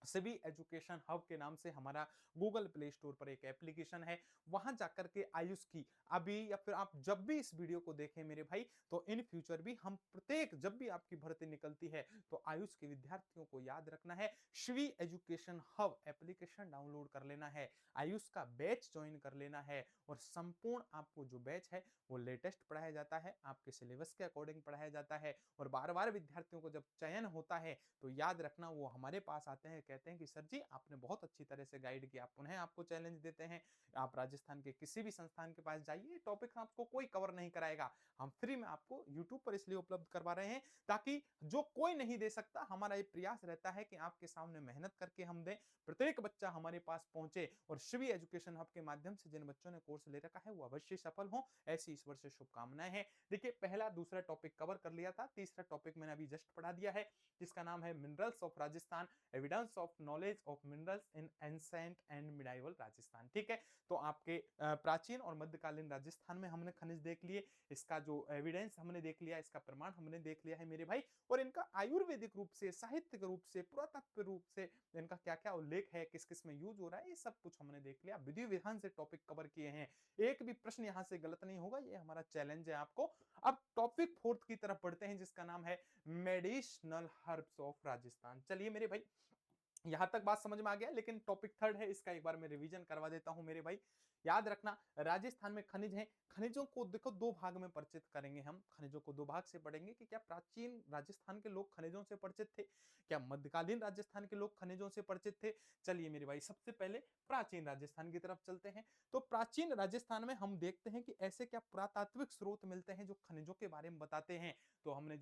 सिवी एजुकेशन हब के नाम से हमारा गूगल प्ले स्टोर पर एक एप्लीकेशन है। वहां जाकर के आयुष की अभी या फिर आप जब भी इस वीडियो को देखें मेरे भाई, तो इन फ्यूचर भी हम प्रत्येक जब भी आपकी भर्ती निकलती है तो आयुष के विद्यार्थियों को याद रखना है, Shivi education hub application download कर लेना है, आयुष का बैच ज्वाइन कर लेना है। और संपूर्ण आपको जो बैच है वो लेटेस्ट पढ़ाया जाता है, आपके सिलेबस के अकॉर्डिंग पढ़ाया जाता है। और बार बार विद्यार्थियों को जब चयन होता है तो याद रखना, वो हमारे पास आते हैं, कहते हैं कि सर जी आपने बहुत अच्छी तरह से गाइड किया, पुनः आपको चैलेंज देते हैं, आप राजस्थान के किसी भी संस्थान के पास जाइए, टॉपिक आपको कोई कवर नहीं कराएगा, हम फ्री में आपको यूट्यूब पर इसलिए उपलब्ध करवा रहे हैं ताकि जो कोई नहीं दे सकता, हमारा ये प्रयास रहता है कि आपके सामने मेहनत करके हम दें, प्रत्येक बच्चा हमारे पास पहुंचे। और शिवी एजुकेशन हब के माध्यम से जिन बच्चों ने कोर्स ले रखा है वो अवश्य सफल हो, ऐसी ईश्वर से शुभकामनाएं हैं। देखिए, पहला दूसरा टॉपिक कवर कर लिया था, तीसरा टॉपिक मैंने अभी जस्ट पढ़ा दिया है, जिसका नाम है minerals of Rajasthan, evidence of knowledge of minerals in ancient and medieval Rajasthan. ठीक है, तो आपके प्राचीन और मध्यकालीन राजस्थान में हमने खनिज देख लिए, इसका जो एविडेंस हमने देख लिया, इसका प्रमाण हमने देख लिया है मेरे भाई। और इनका आयुर्वेदिक रूप से, साहित्यिक रूप से, पुरातत्व रूप से इनका क्या क्या उल्लेख है, किस किस में यूज हो रहा है, ये सब कुछ हमने देख लिया, विधि विधान से टॉपिक कवर किए हैं। एक भी प्रश्न यहां से गलत नहीं होगा, ये हमारा चैलेंज है आपको। अब टॉपिक फोर्थ की तरफ बढ़ते हैं, जिसका नाम है मेडिसिनल हर्ब्स ऑफ राजस्थान। चलिए मेरे भाई, यहां तक बात समझ में आ गया, लेकिन टॉपिक थर्ड है, इसका एक बार मैं रिवीजन करवा देता हूं मेरे भाई। याद रखना, राजस्थान में खनिज हैं, खनिजों को देखो दो भाग में परिचित करेंगे हम, खनिजों को दो भाग से पढ़ेंगे कि क्या प्राचीन राजस्थान के लोग खनिजों से परिचित थे, क्या मध्यकालीन राजस्थान के लोग खनिजों से परिचित थे। चलिए मेरे भाई, सबसे पहले प्राचीन राजस्थान की तरफ चलते हैं। तो प्राचीन राजस्थान में हम देखते हैं कि ऐसे क्या पुरातात्विक स्रोत मिलते हैं जो खनिजों के बारे में बताते हैं। तो हमने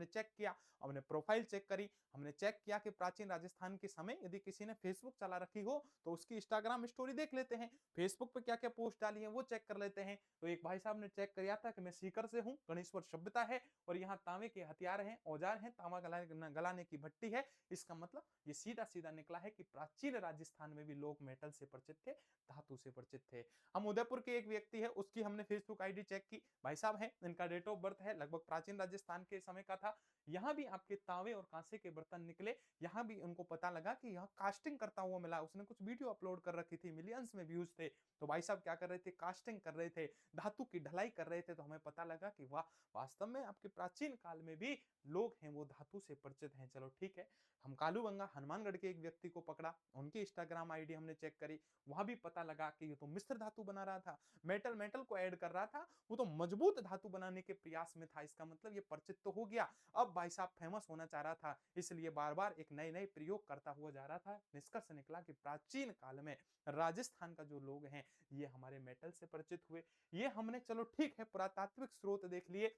चेक किया, हमने प्रोफाइल चेक करी, हमने चेक किया कि प्राचीन राजस्थान के समय यदि किसी ने फेसबुक चला रखी हो तो उसकी इंस्टाग्राम स्टोरी देख लेते हैं, फेसबुक पे क्या क्या पोस्ट डाली है वो चेक कर लेते हैं। तो एक भाई साहब ने चेक किया था कि मैं सीकर से हूं, गणेश्वर सभ्यता है और यहाँ तांबे के हथियार हैं, औजार हैं, तांबा गलाने की भट्टी है। इसका मतलब ये सीधा सीधा निकला है कि प्राचीन राजस्थान में भी लोग मेटल से परिचित थे, धातु से परिचित थे। हम उदयपुर के एक व्यक्ति है, उसकी हमने फेसबुक आईडी चेक की, भाई साहब है, इनका डेट ऑफ बर्थ है लगभग प्राचीन राजस्थान के समय का था। यहाँ भी आपके तांबे और कांसे के बर्तन निकले, यहाँ भी उनको पता लगा कि यहाँ कास्टिंग करता हुआ मिला, उसने कुछ वीडियो अपलोड कर रखी थी, मिलियंस में व्यूज थे। तो भाई साहब क्या कर रहे थे, कास्टिंग कर रहे थे, धातु की ढलाई कर रहे थे। तो हमें पता लगा कि वाह, वास्तव में आपके प्राचीन काल में भी लोग हैं वो धातु से परिचित हैं। चलो ठीक है, हम कालूबंगा हनुमानगढ़ के एक व्यक्ति को पकड़ा, उनकी इंस्टाग्राम आईडी हमने चेक करी, वहां भी पता लगा कि ये तो मिश्र धातु बना रहा था, मेटल मेटल को ऐड कर रहा था, वो तो मजबूत धातु बनाने के प्रयास में था। इसका मतलब ये परिचित तो हो गया, अब भाई साहब फेमस होना चाह रहा था, इसलिए बार बार एक नए नए प्रयोग करता हुआ जा रहा था। निष्कर्ष निकला कि प्राचीन काल में राजस्थान का जो लोग हैं ये हमारे मेटल से परिचित हुए। ये हमने, चलो ठीक है, पुरातात्विक स्रोत देख लिए,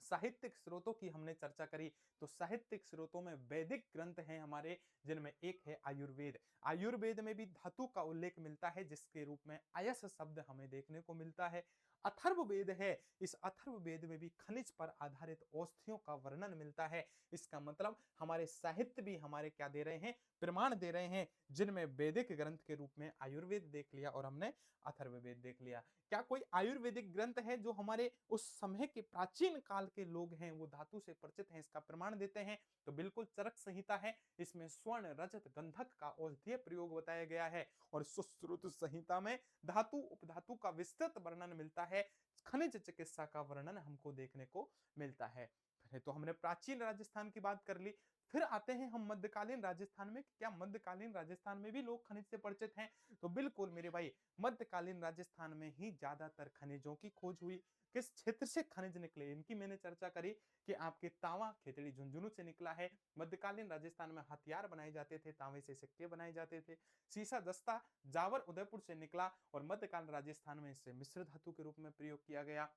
साहित्यिक स्रोतों की हमने चर्चा करी। तो साहित्यिक स्रोतों में वैदिक ग्रंथ हैं हमारे, जिनमें एक है आयुर्वेद। आयुर्वेद में भी धातु का उल्लेख मिलता है, जिसके रूप में अयस शब्द हमें देखने को मिलता है। अथर्ववेद है, इस अथर्ववेद में भी खनिज पर आधारित औषधियों का वर्णन मिलता है। इसका मतलब हमारे साहित्य भी हमारे क्या दे रहे हैं, प्रमाण दे रहे हैं, जिनमें वैदिक ग्रंथ के रूप में आयुर्वेद देख लिया और हमने अथर्ववेद देख लिया। क्या कोई आयुर्वेदिक ग्रंथ है जो हमारे उस समय के प्राचीन काल के लोग हैं वो धातु से परिचित हैं इसका प्रमाण देते हैं? तो बिल्कुल चरक संहिता है, इसमें स्वर्ण, रजत, गंधक का औषधीय प्रयोग बताया गया है। और सुश्रुत संहिता में धातु उपधातु का विस्तृत वर्णन मिलता है, खनिज चिकित्सा का वर्णन हमको देखने को मिलता है। तो हमने प्राचीन राजस्थान की बात कर ली, फिर आते हैं हम मध्यकालीन राजस्थान में। क्या मध्यकालीन राजस्थान में भी लोग खनिज से परिचित हैं? तो बिल्कुल मेरे भाई, मध्यकालीन राजस्थान में ही ज्यादातर खनिजों की खोज हुई। किस क्षेत्र से खनिज निकले इनकी मैंने चर्चा करी कि आपके तांबा खेतड़ी झुंझुनू से निकला है। मध्यकालीन राजस्थान में हथियार बनाए जाते थे, तांबे से सिक्के बनाए जाते थे। सीसा दस्ता जावर उदयपुर से निकला और मध्यकालीन राजस्थान में इसे मिश्र धातु के रूप में प्रयोग किया गया।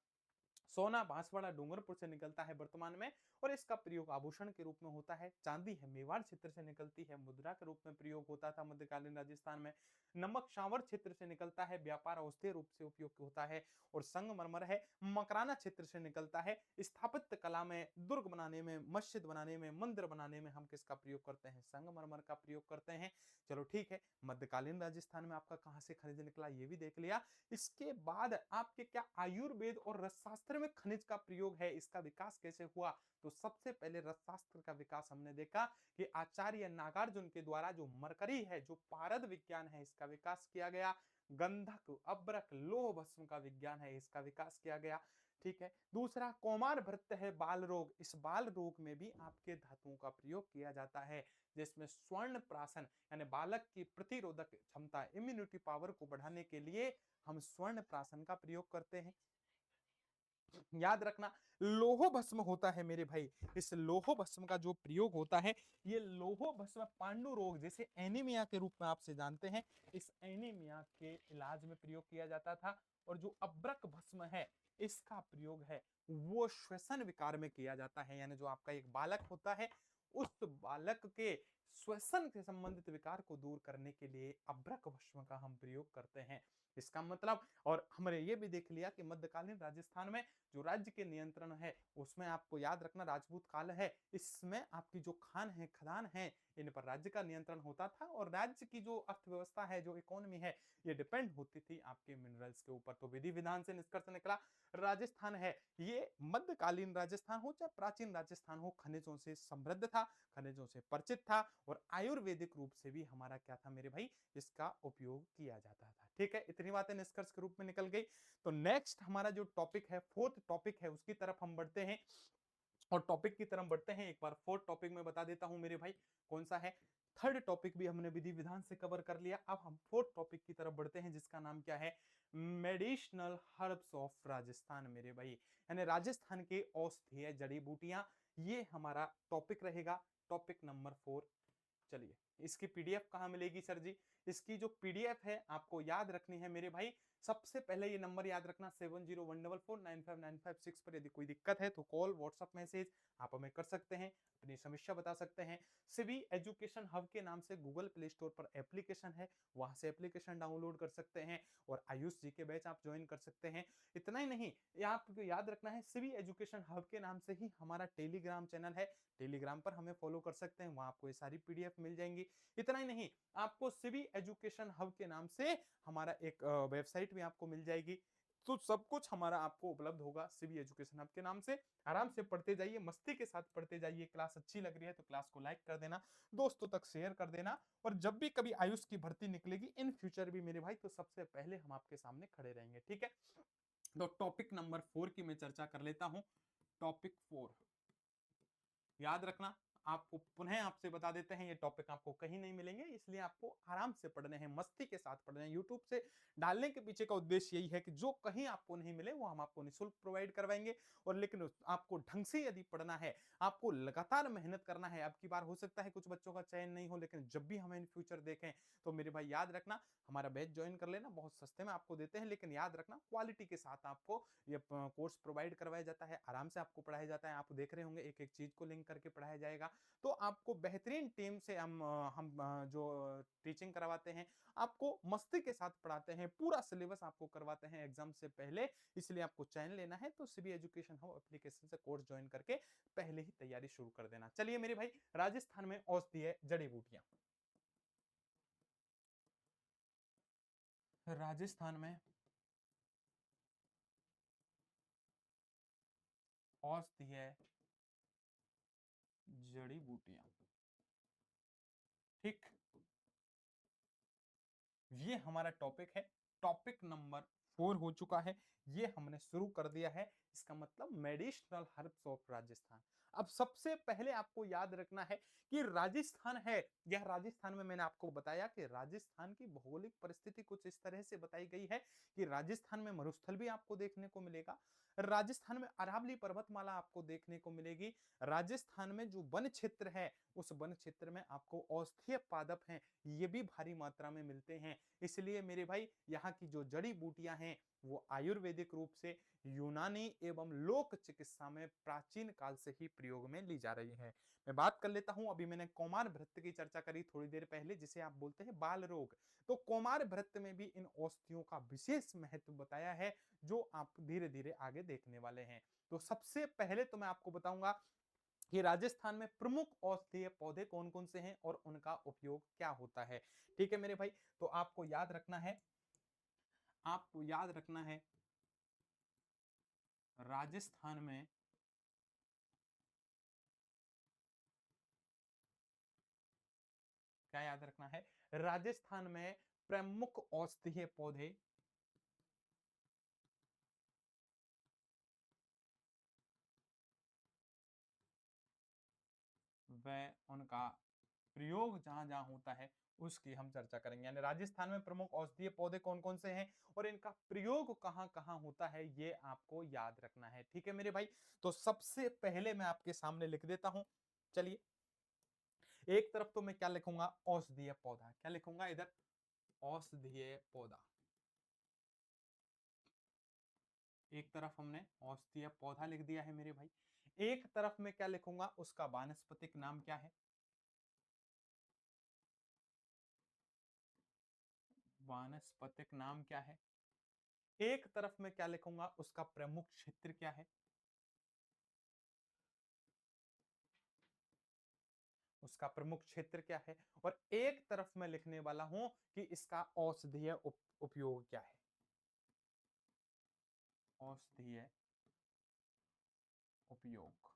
सोना बांसवाड़ा डूंगरपुर से निकलता है वर्तमान में और इसका प्रयोग आभूषण के रूप में होता है। चांदी है मेवाड़ क्षेत्र से निकलती है, मुद्रा के रूप में प्रयोग होता था मध्यकालीन राजस्थान में। नमक शावर क्षेत्र से निकलता है, व्यापार औषधीय रूप से उपयोग होता है। और संगमरमर है मकराना क्षेत्र से निकलता है, स्थापत्य कला में, दुर्ग बनाने में, मस्जिद बनाने में, मंदिर बनाने में हम किसका प्रयोग करते हैं, संगमरमर का प्रयोग करते हैं। चलो ठीक है, मध्यकालीन राजस्थान में आपका कहां से खनिज निकला ये भी देख लिया। इसके बाद आपके क्या आयुर्वेद और रसशास्त्र में खनिज का प्रयोग है, इसका विकास कैसे हुआ? तो सबसे पहले रसशास्त्र का विकास हमने देखा कि आचार्य नागार्जुन के द्वारा जो मरकरी है, जो पारद विज्ञान है, इसका विकास किया गया। गंधक, अब्रक, लोह भस्म का विज्ञान है, इसका विकास किया गया। ठीक है, दूसरा कौमार भृत्य है बाल रोग, इस बाल रोग में भी आपके धातुओं का प्रयोग किया जाता है, जिसमें स्वर्ण प्राशन यानी बालक की प्रतिरोधक क्षमता, इम्यूनिटी पावर को बढ़ाने के लिए हम स्वर्ण प्राशन का प्रयोग करते हैं। याद रखना, लोह भस्म होता है मेरे भाई, इस लोह भस्म का जो प्रयोग होता है, ये लोह भस्म पांडु रोग जैसे एनीमिया के रूप में आपसे जानते हैं, इस एनीमिया के इलाज में प्रयोग किया जाता था। और जो अब्रक भस्म है, इसका प्रयोग है वो श्वसन विकार में किया जाता है, यानी जो आपका एक बालक होता है, उस बालक के श्वसन से संबंधित विकार को दूर करने के लिए अब्रक भस्म का हम प्रयोग करते हैं। इसका मतलब, और हमने ये भी देख लिया कि मध्यकालीन राजस्थान में जो राज्य के नियंत्रण है उसमें आपको याद रखना राजपूत काल है, इसमें आपकी जो खान है, खदान है, इन पर राज्य का नियंत्रण होता था और राज्य की जो अर्थव्यवस्था है, जो इकोनॉमी है, ये डिपेंड होती थी आपके मिनरल्स के ऊपर। तो विधि विधान से निष्कर्ष निकला, राजस्थान है ये मध्यकालीन राजस्थान हो चाहे प्राचीन राजस्थान हो, खनिजों से समृद्ध था, खनिजों से परिचित था और आयुर्वेदिक रूप से भी हमारा क्या था मेरे भाई, इसका उपयोग किया जाता था। ठीक है, इतनी बातें निष्कर्ष के रूप में निकल गई। तो नेक्स्ट हमारा जो टॉपिक है, फोर्थ टॉपिक है, उसकी तरफ हम बढ़ते हैं। और टॉपिक की तरफ बढ़ते हैं, एक बार फोर्थ टॉपिक में बता देता हूं मेरे भाई कौन सा है। थर्ड टॉपिक भी हमने विधि विधान से कवर कर लिया, अब हम फोर्थ टॉपिक की तरफ बढ़ते हैं जिसका नाम क्या है, मेडिसिनल हर्ब्स ऑफ राजस्थान मेरे भाई, यानी राजस्थान के औषधीय जड़ी बूटियां, ये हमारा टॉपिक रहेगा, टॉपिक नंबर 4। चलिए, इसकी पीडीएफ कहां मिलेगी सर जी? इसकी जो पीडीएफ है आपको याद रखनी है मेरे भाई, सबसे पहले ये नंबर याद रखना 7014495956 पर। यदि कोई दिक्कत है तो कॉल, व्हाट्सएप मैसेज आप हमें कर सकते हैं, अपनी समस्या बता सकते हैं। सिवी एजुकेशन हब के नाम से गूगल प्ले स्टोर पर एप्लीकेशन है, वहां से एप्लीकेशन डाउनलोड कर सकते हैं और आयुष जी के बैच आप ज्वाइन कर सकते हैं। इतना ही नहीं, ये आपको याद रखना है, सिवी एजुकेशन हब के नाम से ही हमारा टेलीग्राम चैनल है, टेलीग्राम पर हमें फॉलो कर सकते हैं, वहां आपको ये सारी पीडीएफ मिल जाएंगी। इतना ही नहीं, आपको सिवी एजुकेशन हब के नाम से हमारा एक वेबसाइट भी आपको मिल जाएगी। तो सब कुछ हमारा आपको उपलब्ध होगा सिवी एजुकेशन हब के नाम से। आराम से पढ़ते जाइए, मस्ती के साथ पढ़ते जाइए। क्लास अच्छी लग रही है तो क्लास को लाइक कर देना, दोस्तों तक शेयर कर देना, और जब भी कभी आयुष की भर्ती निकलेगी इन फ्यूचर भी मेरे भाई, तो सबसे पहले हम आपके सामने खड़े रहेंगे। ठीक है, तो टॉपिक नंबर 4 की मैं चर्चा कर लेता हूं। टॉपिक 4 याद रखना, आपको पुनः आपसे बता देते हैं, ये टॉपिक आपको कहीं नहीं मिलेंगे, इसलिए आपको आराम से पढ़ने हैं, मस्ती के साथ पढ़ने हैं। यूट्यूब से डालने के पीछे का उद्देश्य यही है कि जो कहीं आपको नहीं मिले वो हम आपको निःशुल्क प्रोवाइड करवाएंगे। और लेकिन आपको ढंग से यदि पढ़ना है, आपको लगातार मेहनत करना है, अब की बार हो सकता है कुछ बच्चों का चयन नहीं हो, लेकिन जब भी हमें इन फ्यूचर देखें तो मेरे भाई याद रखना, हमारा बैच ज्वाइन कर लेना, बहुत सस्ते में आपको देते हैं, लेकिन याद रखना क्वालिटी के साथ आपको ये कोर्स प्रोवाइड करवाया जाता है, आराम से आपको पढ़ाया जाता है। आप देख रहे होंगे एक एक चीज को लिंक करके पढ़ाया जाएगा, तो आपको बेहतरीन टीम से हम जो टीचिंग करवाते हैं, आपको मस्ती के साथ पढ़ाते हैं, पूरा सिलेबस आपको करवाते हैं एग्जाम से पहले। इसलिए आपको चयन लेना है तो शिवी एजुकेशन हब एप्लीकेशन से कोर्स ज्वाइन करके पहले ही तैयारी शुरू कर देना। चलिए मेरे भाई, राजस्थान में औषधीय जड़ी बूटियां। राजस्थान में औषधीय जड़ी बूटियां, ठीक, ये हमारा टॉपिक है। टॉपिक नंबर 4 हो चुका है, ये हमने शुरू कर दिया है। इसका मतलब मेडिसिनल हर्ब्स ऑफ राजस्थान। अब सबसे पहले आपको याद रखना है कि राजस्थान है, यह राजस्थान में मैंने आपको बताया कि राजस्थान की भौगोलिक परिस्थिति कुछ इस तरह से बताई गई है कि राजस्थान में मरुस्थल भी आपको देखने को मिलेगा, राजस्थान में अरावली पर्वतमाला आपको देखने को मिलेगी, राजस्थान में जो वन क्षेत्र है उस वन क्षेत्र में आपको औषधीय पादप हैं, ये भी भारी मात्रा में मिलते हैं। इसलिए मेरे भाई, यहाँ की जो जड़ी बूटियां हैं वो आयुर्वेदिक रूप से, यूनानी एवं लोक चिकित्सा में प्राचीन काल से ही प्रयोग में ली जा रही है। मैं बात कर लेता हूं, अभी मैंने कौमार भृत्य की चर्चा करी थोड़ी देर पहले, जिसे आप बोलते हैं बाल रोग। तो कौमार भृत्य में भी इन औषधियों का विशेष महत्व बताया है, जो आप धीरे धीरे आगे देखने वाले हैं। तो सबसे पहले तो मैं आपको बताऊंगा कि राजस्थान में प्रमुख औषधीय पौधे कौन कौन से हैं और उनका उपयोग क्या होता है। ठीक है मेरे भाई, तो आपको याद रखना है, आपको याद रखना है राजस्थान में क्या याद रखना है, राजस्थान में प्रमुख औषधीय पौधे व उनका प्रयोग जहां जहां होता है उसकी हम चर्चा करेंगे। यानी राजस्थान में प्रमुख औषधीय पौधे कौन कौन से हैं और इनका प्रयोग कहां कहां होता है, ये आपको याद रखना है। ठीक है मेरे भाई, तो सबसे पहले मैं आपके सामने लिख देता हूं। चलिए, एक तरफ तो मैं क्या लिखूंगा, औषधीय पौधा, क्या लिखूंगा इधर, औषधीय पौधा। एक तरफ हमने औषधीय पौधा लिख दिया है मेरे भाई। एक तरफ मैं क्या लिखूंगा, उसका वानस्पतिक नाम क्या है, वानस्पतिक नाम क्या है। एक तरफ मैं क्या लिखूंगा, उसका प्रमुख क्षेत्र क्या है, उसका प्रमुख क्षेत्र क्या है। और एक तरफ मैं लिखने वाला हूं कि इसका औषधीय उपयोग क्या है, औषधीय उपयोग।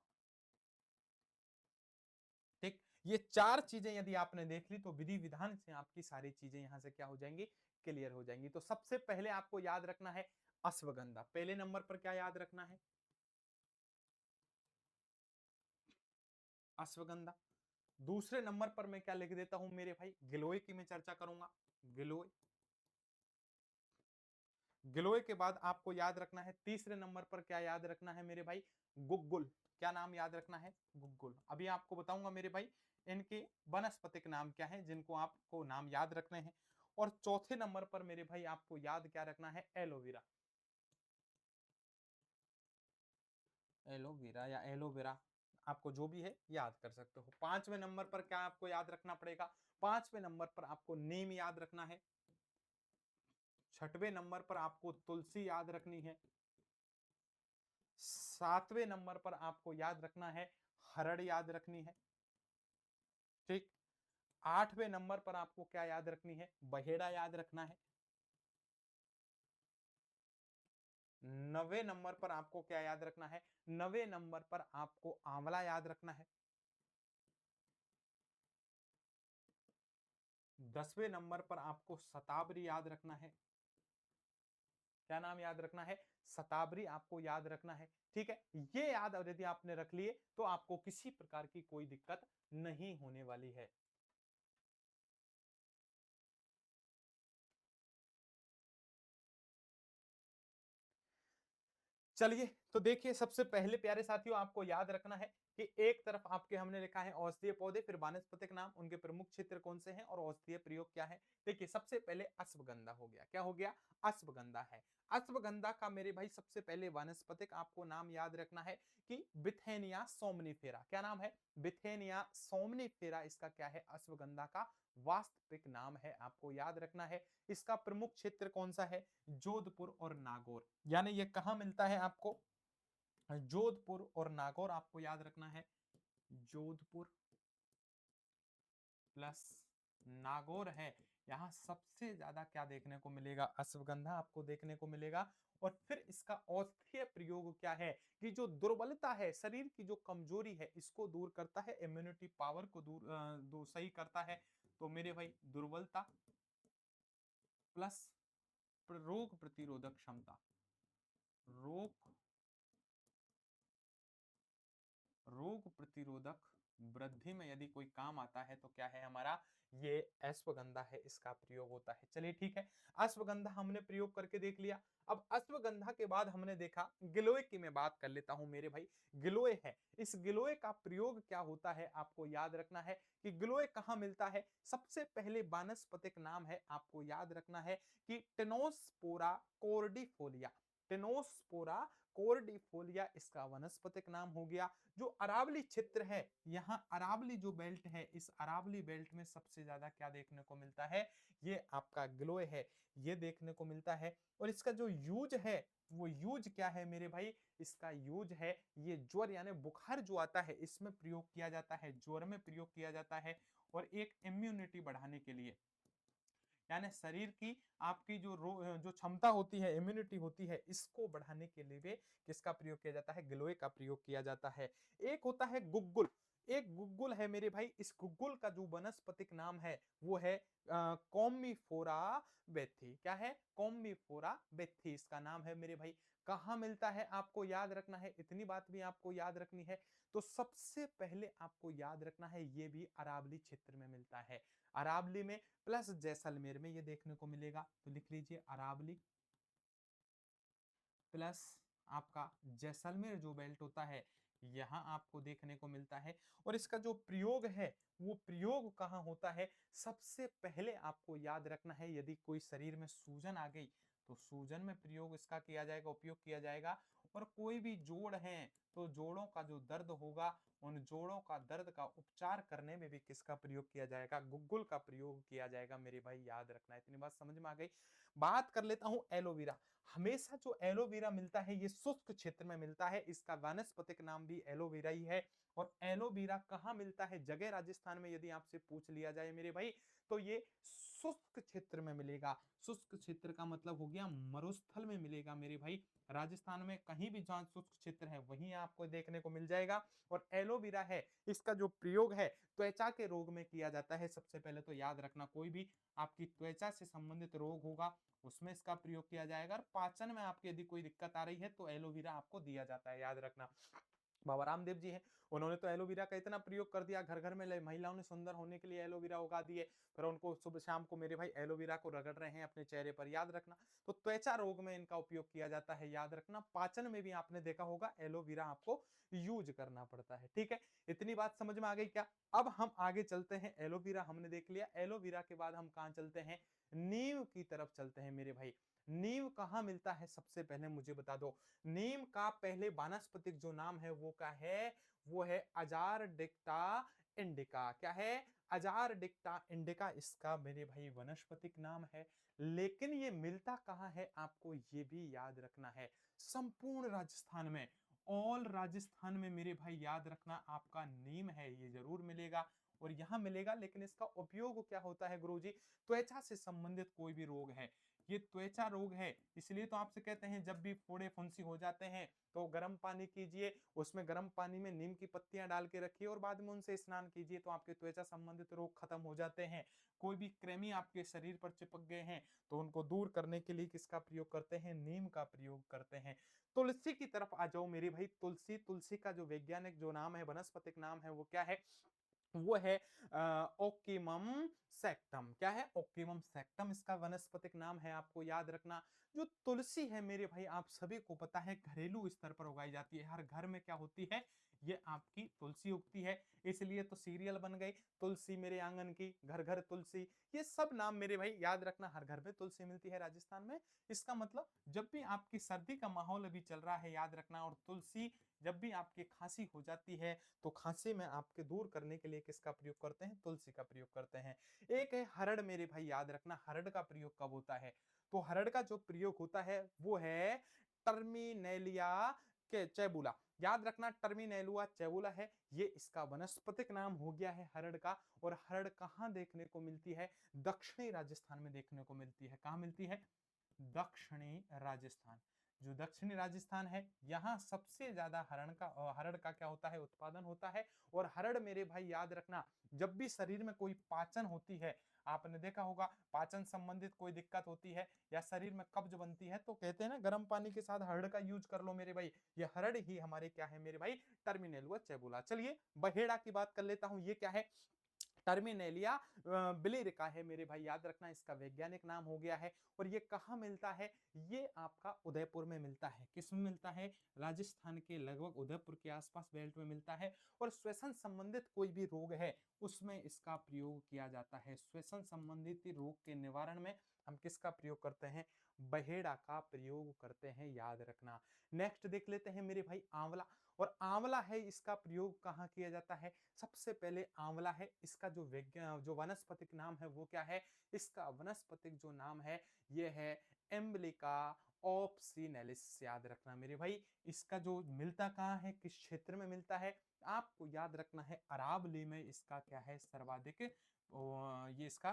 ठीक, ये चार चीजें यदि आपने देख ली तो विधि विधान से आपकी सारी चीजें यहां से क्या हो जाएंगी, क्लियर हो जाएंगी। तो सबसे पहले आपको याद रखना है अश्वगंधा, पहले नंबर पर क्या याद रखना है, अश्वगंधा। दूसरे नंबर पर मैं क्या लिख देता हूं मेरे भाई, गिलोय की मैं चर्चा करूंगा, गिलोय। गिलोय के बाद आपको याद रखना है तीसरे नंबर पर क्या याद रखना है मेरे भाई, गुग्गुल। क्या नाम याद रखना है, गुग्गुल। अभी आपको बताऊंगा मेरे भाई इनके वनस्पतिक नाम क्या है जिनको आपको नाम याद रखने हैं। और चौथे नंबर पर मेरे भाई आपको याद क्या रखना है, एलोवेरा, एलोवेरा या एलोवेरा, आपको जो भी है याद कर सकते हो। पांचवें नंबर पर क्या आपको याद रखना पड़ेगा, पांचवें नंबर पर आपको नीम याद रखना है। छठवें नंबर पर आपको तुलसी याद रखनी है। सातवें नंबर पर आपको याद रखना है हरड़ याद रखनी है। ठीक, आठवें नंबर पर आपको क्या याद रखनी है, बहेड़ा याद रखना है। नवे नंबर पर आपको क्या याद रखना है, नवे नंबर पर आपको आंवला याद रखना है। 10वें नंबर पर आपको शतावरी याद रखना है। क्या नाम याद रखना है, शतावरी आपको याद रखना है। ठीक है, ये याद यदि आपने रख लिए तो आपको किसी प्रकार की कोई दिक्कत नहीं होने वाली है। चलिए, तो देखिए सबसे पहले प्यारे साथियों आपको याद रखना है कि एक तरफ आपके हमने लिखा है औषधीय पौधे, फिर वानस्पतिक नाम, उनके प्रमुख क्षेत्र कौन से हैं और औषधीय प्रयोग क्या है। देखिए सबसे पहले अश्वगंधा हो गया, क्या हो गया, अश्वगंधा है। अश्वगंधा का मेरे भाई सबसे पहले वानस्पतिक आपको नाम याद रखना है कि बिथेनिया सोमनीफेरा। क्या नाम है, बिथेनिया सोमनीफेरा इसका क्या है, अश्वगंधा का वास्तविक नाम है, आपको याद रखना है। इसका प्रमुख क्षेत्र कौन सा है, जोधपुर और नागौर, यानी ये कहां मिलता है आपको, जोधपुर और नागौर आपको याद रखना है। जोधपुर प्लस नागौर है, यहां सबसे ज्यादा क्या देखने को मिलेगा, अश्वगंधा आपको देखने को मिलेगा। और फिर इसका औषधीय प्रयोग क्या है कि जो दुर्बलता है, शरीर की जो कमजोरी है, इसको दूर करता है, इम्यूनिटी पावर को सही करता है। तो मेरे भाई दुर्बलता प्लस रोग प्रतिरोधक क्षमता, रोग रोग प्रतिरोधक वृद्धि में यदि कोई काम आता है तो क्या है हमारा, ये अश्वगंधा है, इसका प्रयोग होता है। चलिए ठीक है, अश्वगंधा हमने प्रयोग करके देख लिया। अब अश्वगंधा के बाद हमने देखा गिलोय की मैं बात कर लेता हूं मेरे भाई। गिलोय है, इस गिलोय का प्रयोग क्या होता है आपको याद रखना है कि गिलोय कहां मिलता है। सबसे पहले वानस्पतिक नाम है आपको याद रखना है कि टेनोस्पोरा कोर्डिफोलिया, टेनोस्पोरा कोर्डिफोलिया इसका वनस्पतिक नाम हो गया। जो अरावली क्षेत्र है, यहाँ अरावली जो बेल्ट है, इस अरावली बेल्ट में सबसे ज्यादा क्या देखने को मिलता है, ये आपका गिलोय है, ये देखने को मिलता है। और इसका जो यूज है, वो यूज क्या है मेरे भाई, इसका यूज है ये ज्वर यानी बुखार जो आता है इसमें प्रयोग किया जाता है, ज्वर में प्रयोग किया जाता है। और एक इम्यूनिटी बढ़ाने के लिए, यानी शरीर की आपकी जो क्षमता होती है, इम्यूनिटी होती है, इसको बढ़ाने के लिए भी किसका प्रयोग किया जाता है, गिलोय का प्रयोग किया जाता है। एक होता है गुग्गुल, एक गुग्गुल है मेरे भाई, इस गुग्गुल का जो वनस्पतिक नाम है वो है कॉम्बीफोरा बेथी। क्या है, कॉम्बीफोरा बेथी इसका नाम है मेरे भाई। कहां मिलता है आपको याद रखना है, इतनी बात भी आपको याद रखनी है। तो सबसे पहले आपको याद रखना है ये भी अरावली क्षेत्र में मिलता है, अरावली में प्लस जैसलमेर में ये देखने को मिलेगा। तो लिख लीजिए अरावली प्लस आपका जैसलमेर जो बेल्ट होता है, यहां आपको देखने को मिलता है। और इसका जो प्रयोग है वो प्रयोग कहां होता है, सबसे पहले आपको याद रखना है यदि कोई शरीर में सूजन आ गई तो सूजन में प्रयोग इसका किया जाएगा, उपयोग किया जाएगा। और कोई भी जोड़ है तो जोड़ों का जो दर्द होगा, उन जोड़ों का दर्द का उपचार करने में भी किसका प्रयोग किया जाएगा, गुग्गुल का प्रयोग किया जाएगा मेरे भाई, याद रखना है। इतनी बात समझ में आ गई। बात कर लेता हूं एलोवेरा। हमेशा जो एलोवेरा मिलता है ये शुष्क क्षेत्र में मिलता है, इसका वानस्पतिक नाम भी एलोवेरा ही है। और एलोवेरा कहां मिलता है, जगह राजस्थान में यदि आपसे पूछ लिया जाए मेरे भाई, तो ये शुष्क क्षेत्र में मिलेगा। शुष्क क्षेत्र का मतलब हो गया मरुस्थल में मिलेगा मेरे भाई, राजस्थान में कहीं भी जहां शुष्क क्षेत्र है वहीं आपको देखने को मिल जाएगा। और एलोवेरा है, इसका जो प्रयोग है त्वचा के रोग में किया जाता है। सबसे पहले तो याद रखना, कोई भी आपकी त्वचा से संबंधित रोग होगा उसमें इसका प्रयोग किया जाएगा। और पाचन में आपकी यदि कोई दिक्कत आ रही है तो एलोवेरा आपको दिया जाता है, याद रखना। बाबा रामदेव जी हैं, उन्होंने तो एलोवेरा का इतना प्रयोग कर दिया, घर घर में महिलाओं ने सुंदर होने के लिए एलोवेरा उगा दिए। फिर उनको सुबह शाम को मेरे भाई एलोवेरा को रगड़ रहे हैं अपने चेहरे पर, याद रखना। तो त्वचा रोग में इनका उपयोग किया जाता है, याद रखना। पाचन में भी आपने देखा होगा एलोवेरा आपको यूज करना पड़ता है, ठीक है। इतनी बात समझ में आ गई क्या। अब हम आगे चलते हैं, एलोवेरा हमने देख लिया, एलोवेरा के बाद हम कहां चलते हैं, नीम की तरफ चलते हैं मेरे भाई। नीम कहां मिलता है सबसे पहले मुझे बता दो। नीम का पहले वानस्पतिक जो नाम है वो क्या है, वो है अजार डिक्टा इंडिका। क्या है, अजार डिक्टा इंडिका इसका मेरे भाई वनस्पतिक नाम है। लेकिन ये मिलता कहां है आपको ये भी याद रखना है, संपूर्ण राजस्थान में, ऑल राजस्थान में मेरे भाई याद रखना, आपका नीम है ये जरूर मिलेगा। और यहां मिलेगा, लेकिन इसका उपयोग क्या होता है गुरुजी, त्वचा से संबंधित कोई भी रोग है, ये त्वचा रोग है, इसलिए तो आपसे कहते हैं जब भी फोड़े फुंसी हो जाते हैं तो गर्म पानी कीजिए, उसमें गर्म पानी में नीम की पत्तियां डाल के रखिए और बाद में उनसे स्नान कीजिए, तो आपके त्वचा संबंधित रोग खत्म हो जाते हैं। कोई भी कृमि आपके शरीर पर चिपक गए हैं तो उनको दूर करने के लिए किसका प्रयोग करते हैं, नीम का प्रयोग करते हैं। तुलसी की तरफ आ जाओ मेरे भाई, तुलसी, तुलसी का जो वैज्ञानिक जो नाम है, वनस्पतिक नाम है वो क्या है, वो है ओकिमम सेक्टम। क्या है? ओकिमम सेक्टम इसका वनस्पतिक नाम है, आपको याद रखना। जो तुलसी है मेरे भाई, आप सभी को पता है घरेलू स्तर पर उगाई जाती है। हर घर में क्या होती है? ये आपकी तुलसी उगती है। इसलिए तो सीरियल बन गई, तुलसी मेरे आंगन की, घर घर तुलसी। ये सब नाम मेरे भाई याद रखना। हर घर में तुलसी मिलती है राजस्थान में। इसका मतलब जब भी आपकी सर्दी का माहौल अभी चल रहा है, याद रखना। और तुलसी, जब भी आपकी खांसी हो जाती है तो खांसी में आपके दूर करने के लिए किसका प्रयोग करते हैं? तुलसी का प्रयोग करते हैं। एक है हरड़ मेरे भाई, याद रखना। हरड़ का प्रयोग कब होता है? तो हरड़ का जो प्रयोग होता है वो है टर्मिनेलिया के चैबुला। याद रखना, टर्मिनेलुआ चैबुला है ये इसका वनस्पतिक नाम हो गया है हरड़ का। और हरड़ कहां देखने को मिलती है? दक्षिणी राजस्थान में देखने को मिलती है। कहां मिलती है? दक्षिणी राजस्थान। जो दक्षिणी राजस्थान है, यहाँ सबसे ज्यादा हरड़ का क्या होता है? उत्पादन होता है। और हरड़ मेरे भाई याद रखना, जब भी शरीर में कोई पाचन होती है, आपने देखा होगा पाचन संबंधित कोई दिक्कत होती है या शरीर में कब्ज बनती है, तो कहते हैं ना गर्म पानी के साथ हरड़ का यूज कर लो मेरे भाई। ये हरड़ ही हमारे क्या है मेरे भाई? टर्मिनेलुआ चैबुला। चलिए बहेड़ा की बात कर लेता हूं। ये क्या है? टर्मिनेलिया बिलिरिका है मेरे भाई, याद रखना इसका वैज्ञानिक नाम हो गया है। और ये कहाँ मिलता है? ये आपका उदयपुर में मिलता है। किस में मिलता है? राजस्थान के लगभग उदयपुर के आसपास बेल्ट में मिलता है। और श्वसन संबंधित कोई भी रोग है उसमें इसका प्रयोग किया जाता है। श्वसन संबंधित रोग के निवारण में हम किसका प्रयोग करते हैं? बहेड़ा का प्रयोग करते हैं, याद रखना। नेक्स्ट देख लेते हैं मेरे भाई आंवला। और आंवला है, इसका प्रयोग कहाँ किया जाता है? सबसे पहले आंवला है, इसका जो वनस्पतिक नाम है वो क्या है? इसका वनस्पतिक जो नाम है ये है एम्बलिका ऑप्सिनेलिस। याद रखना मेरे भाई। इसका जो मिलता कहाँ है, किस क्षेत्र में मिलता है? आपको याद रखना है अरावली में इसका क्या है? सर्वाधिक ये इसका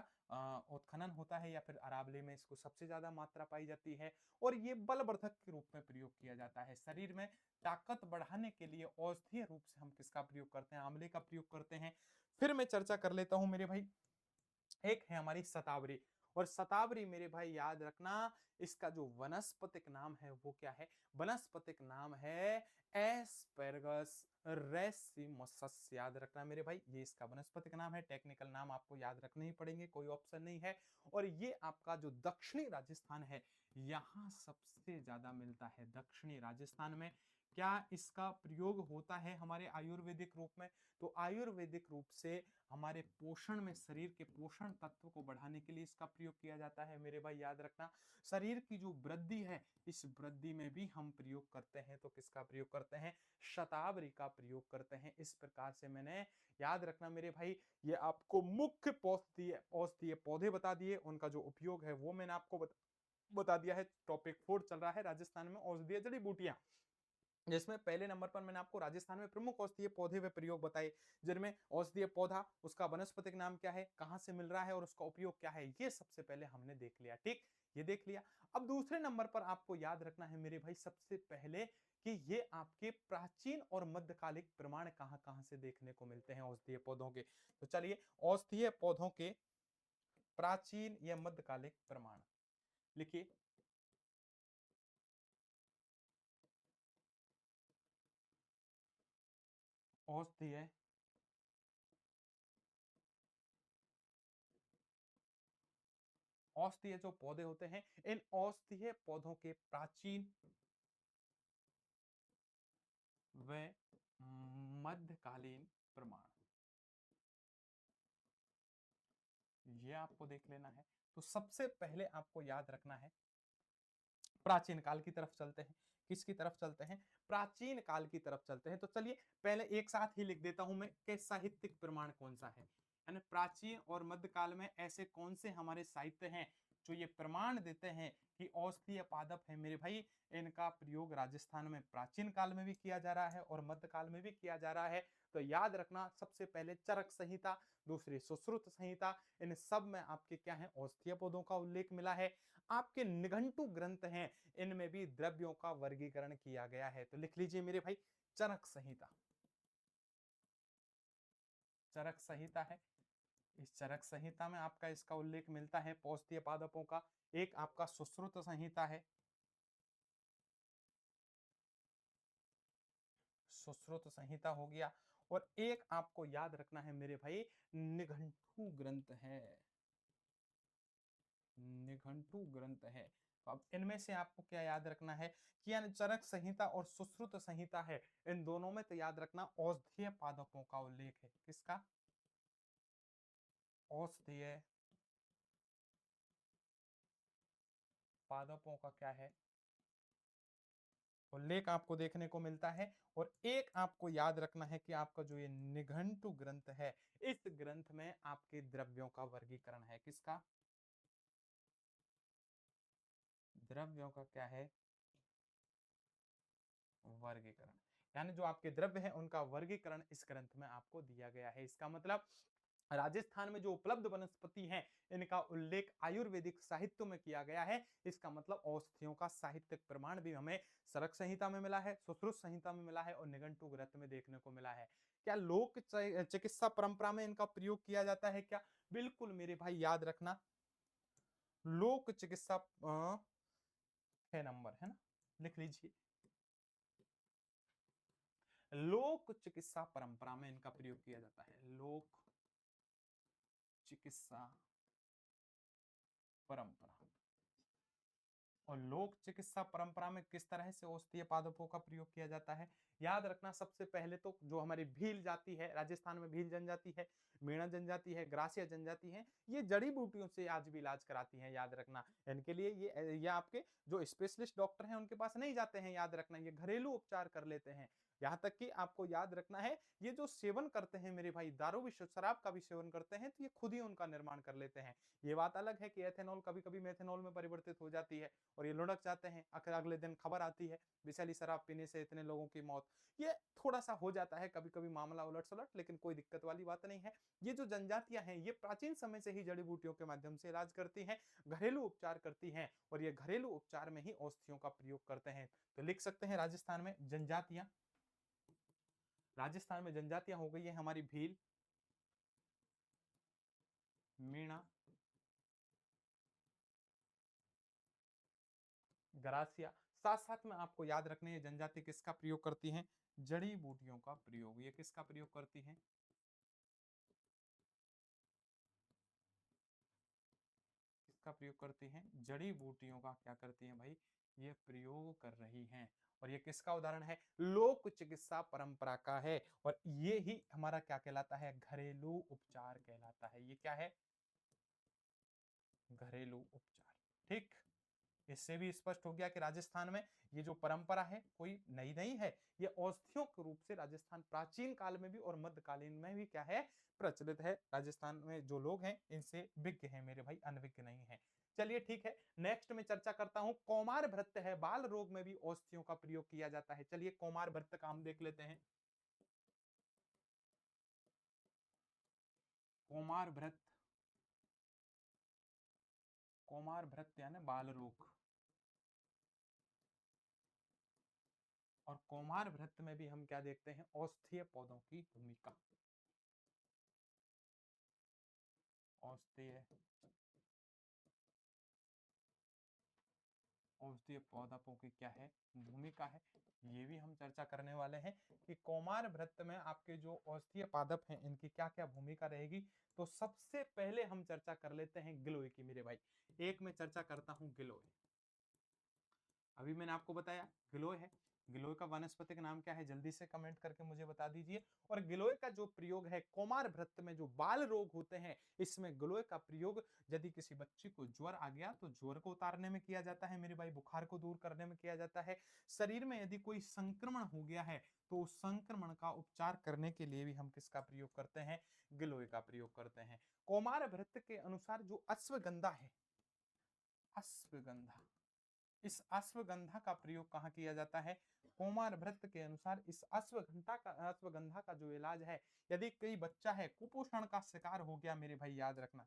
उत्खनन होता है, या फिर अरावली में इसको सबसे ज्यादा मात्रा पाई जाती है। और ये बलवर्धक के रूप में प्रयोग किया जाता है। शरीर में ताकत बढ़ाने के लिए औषधीय रूप से हम किसका प्रयोग करते हैं? आंवले का प्रयोग करते हैं। फिर मैं चर्चा कर लेता हूं मेरे भाई, एक है हमारी शतावरी। और शतावरी मेरे भाई याद रखना, इसका जो वनस्पतिक नाम है वो क्या है? वनस्पतिक नाम है एस्पेरगस रेसिमोसस। याद रखना मेरे भाई, ये इसका वनस्पतिक नाम है। टेक्निकल नाम आपको याद रखने ही पड़ेंगे, कोई ऑप्शन नहीं है। और ये आपका जो दक्षिणी राजस्थान है, यहां सबसे ज्यादा मिलता है। दक्षिणी राजस्थान में क्या इसका प्रयोग होता है हमारे आयुर्वेदिक रूप में? तो आयुर्वेदिक रूप से हमारे पोषण में, शरीर के पोषण तत्व को बढ़ाने के लिए इसका प्रयोग किया जाता है मेरे भाई, याद रखना। शरीर की जो वृद्धि है, इस वृद्धि में भी हम प्रयोग करते हैं। तो किसका प्रयोग करते हैं? शतावरी का प्रयोग करते हैं। इस प्रकार से मैंने, याद रखना मेरे भाई, ये आपको मुख्य औषधीय औषधीय पौधे बता दिए, उनका जो उपयोग है वो मैंने आपको बता दिया है। टॉपिक 4 चल रहा है राजस्थान में औषधीय जड़ी बूटियां, जिसमें पहले नंबर पर मैंने आपको राजस्थान में प्रमुख औषधीय पौधे व प्रयोग बताए, जिनमें औषधीय पौधा, उसका वनस्पतिक नाम क्या है, कहां से मिल रहा है और उसका उपयोग क्या है, ये सबसे पहले हमने देख लिया। ठीक, ये देख लिया। अब दूसरे नंबर पर आपको याद रखना है मेरे भाई सबसे पहले कि ये आपके प्राचीन और मध्यकालिक प्रमाण कहां कहां से देखने को मिलते हैं औषधीय पौधों के। तो चलिए, औषधीय पौधों के प्राचीन या मध्यकालिक प्रमाण लिखिए। औषधीय औषधीय जो पौधे होते हैं, इन औषधीय पौधों के प्राचीन व मध्यकालीन प्रमाण, ये आपको देख लेना है। तो सबसे पहले आपको याद रखना है, प्राचीन काल की तरफ चलते हैं। किसकी तरफ चलते हैं? प्राचीन काल की तरफ चलते हैं। तो चलिए पहले एक साथ ही लिख देता हूं मैं कि साहित्यिक प्रमाण कौन सा है, यानी प्राचीन और मध्यकाल में ऐसे कौन से हमारे साहित्य हैं जो ये प्रमाण देते हैं कि औषधीय पादप है मेरे भाई, इनका प्रयोग राजस्थान में प्राचीन काल में भी किया जा रहा है और मध्यकाल में भी किया जा रहा है। तो याद रखना, सबसे पहले चरक संहिता, दूसरी सुश्रुत संहिता, इन सब में आपके क्या है? औषधीय पौधों का उल्लेख मिला है। आपके निघंटु ग्रंथ हैं, इनमें भी द्रव्यों का वर्गीकरण किया गया है। तो लिख लीजिए मेरे भाई, चरक संहिता। चरक संहिता है, इस चरक संहिता में आपका इसका उल्लेख मिलता है औषधीय पादपों का। एक आपका सुश्रुत संहिता है, सुश्रुत संहिता हो गया। और एक आपको याद रखना है मेरे भाई निघंटु ग्रंथ है। निघंटु ग्रंथ है। तो अब इनमें से आपको क्या याद रखना है कि यानी चरक संहिता और सुश्रुत संहिता है, इन दोनों में तो याद रखना औषधीय पादपों का उल्लेख है। किसका? औषधीय पादपों का क्या है? उल्लेख आपको देखने को मिलता है। और एक आपको याद रखना है कि आपका जो ये निघंटु ग्रंथ है, इस ग्रंथ में आपके द्रव्यों का वर्गीकरण है। किसका? द्रव्यों का क्या है? वर्गीकरण। यानी जो आपके द्रव्य हैं उनका वर्गीकरण इस ग्रंथ में आपको दिया गया है। इसका मतलब राजस्थान में जो उपलब्ध वनस्पति हैं इनका उल्लेख आयुर्वेदिक साहित्य में किया गया है। इसका मतलब औषधियों का साहित्यिक प्रमाण भी हमें सरक संहिता में मिला है, सुश्रुत संहिता में मिला है और निघंटु ग्रंथ में देखने को मिला है। क्या लोक चिकित्सा परंपरा में इनका प्रयोग किया जाता है क्या? बिल्कुल मेरे भाई, याद रखना लोक चिकित्सा 6 नंबर है ना, लिख लीजिए। लोक चिकित्सा परंपरा में इनका प्रयोग किया जाता है। लोक चिकित्सा परंपरा। और लोक चिकित्सा परंपरा में किस तरह से औषधीय पादपों का प्रयोग किया जाता है? याद रखना, सबसे पहले तो जो हमारी भील जाति है, राजस्थान में भील जनजाति है, मीणा जनजाति है, ग्रासिया जनजाति है, ये जड़ी बूटियों से आज भी इलाज कराती हैं। याद रखना, इनके लिए ये आपके जो स्पेशलिस्ट डॉक्टर हैं उनके पास नहीं जाते हैं। याद रखना, ये घरेलू उपचार कर लेते हैं। यहाँ तक कि आपको याद रखना है, ये जो सेवन करते हैं मेरे भाई, दारू भी, शराब का भी सेवन करते हैं, तो ये खुद ही उनका निर्माण कर लेते हैं। ये बात अलग है कि एथेनॉल कभी कभी मेथेनॉल में परिवर्तित हो जाती है और ये लुढ़क जाते हैं। आखिर अगले दिन खबर आती है विषैली शराब पीने से इतने लोगों की मौत। ये थोड़ा सा हो जाता है कभी कभी मामला उलट सलट, लेकिन कोई दिक्कत वाली बात नहीं है। ये जो जनजातियां हैं ये प्राचीन समय से ही जड़ी बूटियों के माध्यम से इलाज करती हैं, घरेलू उपचार करती हैं और ये घरेलू उपचार में ही औषधियों का प्रयोग करते हैं। तो लिख सकते हैं राजस्थान में जनजातियां। राजस्थान में जनजातियां हो गई है हमारी भील, मीणा, ग्रासिया। साथ साथ में आपको याद रखने ये जनजाति किसका प्रयोग करती हैं? जड़ी बूटियों का प्रयोग। ये किसका प्रयोग करती हैं? किसका प्रयोग करती हैं? जड़ी बूटियों का क्या करती हैं भाई? ये प्रयोग कर रही हैं। और ये किसका उदाहरण है? लोक चिकित्सा परंपरा का है। और ये ही हमारा क्या कहलाता है? घरेलू उपचार कहलाता है। ये क्या है? घरेलू उपचार। ठीक, इससे भी स्पष्ट हो गया कि राजस्थान में ये जो परंपरा है कोई नई नहीं है। ये औषधियों के रूप से राजस्थान प्राचीन काल में भी और मध्यकालीन में भी क्या है? प्रचलित है। राजस्थान में जो लोग हैं इनसे विज्ञ हैं मेरे भाई, अनविज्ञ नहीं है। चलिए ठीक है, नेक्स्ट में चर्चा करता हूं कौमार भृत्य है। बाल रोग में भी औषधियों का प्रयोग किया जाता है। चलिए कौमार भृत्य का हम देख लेते हैं। कौमार भृत्य, कौमार भृत्य यानी बाल रोग। और कौमार भृत्य में भी हम क्या देखते हैं? औषधीय पौधों की भूमिका। औषधीय औषधीय पौधों की क्या है? भूमिका है। ये भी हम चर्चा करने वाले हैं कि कौमार भृत्य में आपके जो औषधीय पादप हैं इनकी क्या क्या भूमिका रहेगी। तो सबसे पहले हम चर्चा कर लेते हैं गिलोय की मेरे भाई। एक में चर्चा करता हूं गिलोय। अभी मैंने आपको बताया गिलोय है। गिलोय का वानस्पतिक नाम क्या है? जल्दी से कमेंट करके मुझे बता दीजिए। और गिलोय का जो प्रयोग है कौमार भृत्य में जो बाल रोग होते हैं इसमें गिलोय का प्रयोग यदि किसी बच्चे को ज्वर आ गया तो ज्वर को उतारने में किया जाता है मेरे भाई, बुखार को दूर करने में किया जाता है। शरीर में यदि कोई संक्रमण हो गया है तो उस संक्रमण का उपचार करने के लिए भी हम किसका प्रयोग करते हैं? गिलोय का प्रयोग करते हैं। कौमार भृत्य के अनुसार जो अश्वगंधा है, अश्वगंधा, इस अश्वगंधा का प्रयोग कहाँ किया जाता है? कौमार भृत्य के अनुसार इस अश्वगंधा का जो इलाज है, यदि कोई बच्चा है कुपोषण का शिकार हो गया मेरे भाई, याद रखना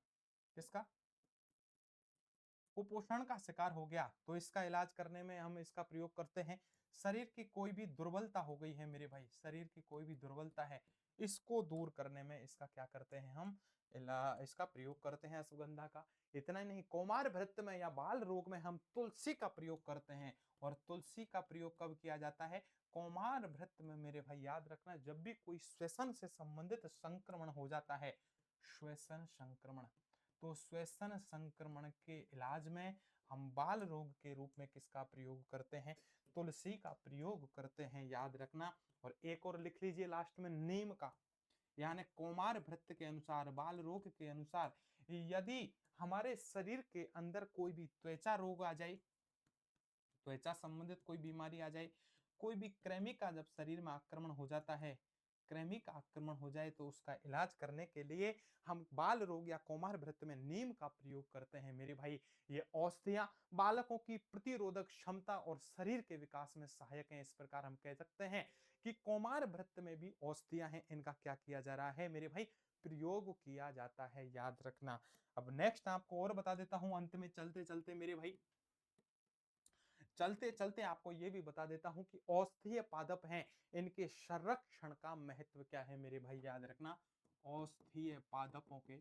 किसका? कुपोषण का शिकार हो गया तो इसका इलाज करने में हम इसका प्रयोग करते हैं। शरीर की कोई भी दुर्बलता हो गई है मेरे भाई, शरीर की कोई भी दुर्बलता है, इसको दूर करने में इसका क्या करते हैं? हम इसका प्रयोग करते हैं अश्वगंधा का। इतना ही नहीं, कौमार भृत्य में या बाल रोग में हम तुलसी का प्रयोग करते हैं। और तुलसी का प्रयोग कब किया जाता है? कौमार भृत्य में मेरे भाई याद रखना, जब भी कोई श्वसन से संबंधित संक्रमण हो जाता है, श्वसन संक्रमण, तो श्वसन संक्रमण के इलाज में हम बाल रोग के रूप में किसका प्रयोग करते हैं? तुलसी का प्रयोग करते हैं, याद रखना। और एक और लिख लीजिए लास्ट में, नीम का। यानी कौमार भृत्य के अनुसार, बाल रोग के अनुसार, यदि हमारे शरीर के अंदर कोई भी त्वचा रोग आ जाए, त्वचा संबंधित कोई बीमारी आ जाए, कोई भी कृमि का जब शरीर में आक्रमण हो जाता है, कृमि का आक्रमण हो जाए, तो उसका इलाज करने के लिए हम बाल रोग या कौमार भृत्य में नीम का प्रयोग करते हैं मेरे भाई। ये औषधियां बालकों की प्रतिरोधक क्षमता और शरीर के विकास में सहायक हैं। इस प्रकार हम कह सकते हैं कि कौमार भृत्य में भी औषधियां हैं, इनका क्या किया जा रहा है मेरे भाई? प्रयोग किया जाता है, याद रखना। अब नेक्स्ट आपको और बता देता हूं, अंत में चलते चलते मेरे भाई, चलते चलते आपको यह भी बता देता हूं कि औषधीय पादप हैं, इनके संरक्षण का महत्व क्या है मेरे भाई, याद रखना। औषधीय पादपों के,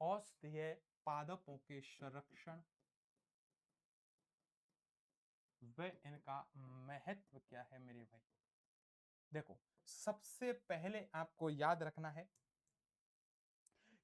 औषधीय पादपों के संरक्षण व इनका महत्व क्या है मेरे भाई? देखो, सबसे पहले आपको याद रखना है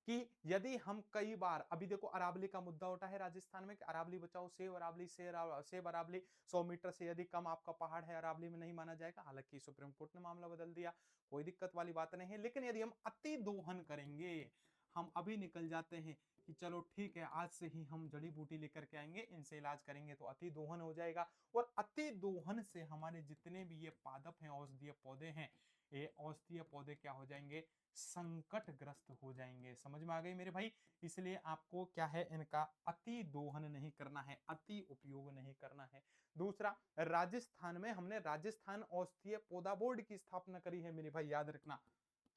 कि यदि हम कई बार, अभी देखो अरावली का मुद्दा उठा है राजस्थान में कि अरावली बचाओ, सेब अरावली, सेब अरावली, 100 मीटर से यदि कम आपका पहाड़ है अरावली में नहीं माना जाएगा। हालांकि सुप्रीम कोर्ट ने मामला बदल दिया, कोई दिक्कत वाली बात नहीं है। लेकिन यदि हम अति दोहन करेंगे, हम अभी निकल जाते हैं कि चलो ठीक है, आज से ही हम जड़ी बूटी लेकर के आएंगे, इनसे इलाज करेंगे, तो अति दोहन हो जाएगा। और अति दोहन से हमारे जितने भी ये पादप हैं, औषधीय पौधे हैं, ये औषधीय पौधे क्या हो जाएंगे? संकटग्रस्त हो जाएंगे। समझ में आ गई मेरे भाई? इसलिए आपको क्या है, इनका अति दोहन नहीं करना है, अति उपयोग नहीं करना है। दूसरा, राजस्थान में हमने राजस्थान औषधीय पौधा बोर्ड की स्थापना करी है मेरे भाई, याद रखना।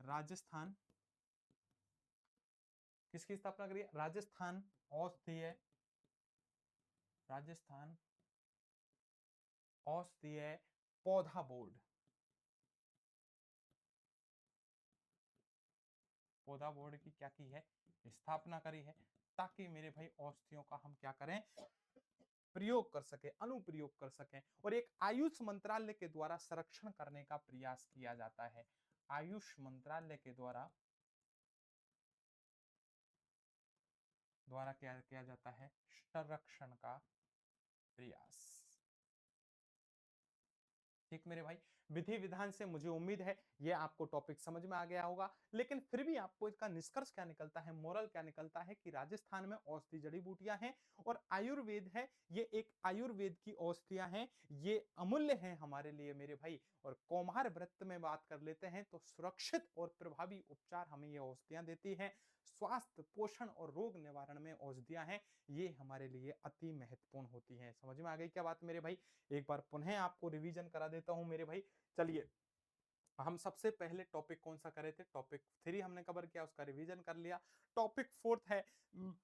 राजस्थान किसकी स्थापना करी है? राजस्थान औषधीय, राजस्थान औषधीय पौधा बोर्ड, पौधा बोर्ड की क्या की है? स्थापना करी है, ताकि मेरे भाई औषधियों का हम क्या करें? प्रयोग कर सके, अनुप्रयोग कर सकें। और एक आयुष मंत्रालय के द्वारा संरक्षण करने का प्रयास किया जाता है। आयुष मंत्रालय के द्वारा क्या किया जाता है? संरक्षण का प्रयास। ठीक मेरे भाई, विधि विधान से मुझे उम्मीद है ये आपको टॉपिक समझ में आ गया होगा। लेकिन फिर भी आपको इसका निष्कर्ष क्या निकलता है, मोरल क्या निकलता है कि राजस्थान में औषधि जड़ी बूटियां हैं और आयुर्वेद है, ये एक आयुर्वेद की औषधियां हैं, ये अमूल्य हैं हमारे लिए मेरे भाई। और कौमार व्रत में बात कर लेते हैं तो सुरक्षित और प्रभावी उपचार हमें ये औषधियां देती हैं। स्वास्थ्य, पोषण और रोग निवारण में औषधियां हैं, ये हमारे लिए अति महत्वपूर्ण होती हैं। समझ में आ गई क्या बात मेरे भाई? एक बार पुनः आपको रिवीजन करा देता हूं मेरे भाई। चलिए, हम सबसे पहले टॉपिक कौन सा करे थे? टॉपिक 3 हमने कवर किया, उसका रिवीजन कर लिया। टॉपिक 4 है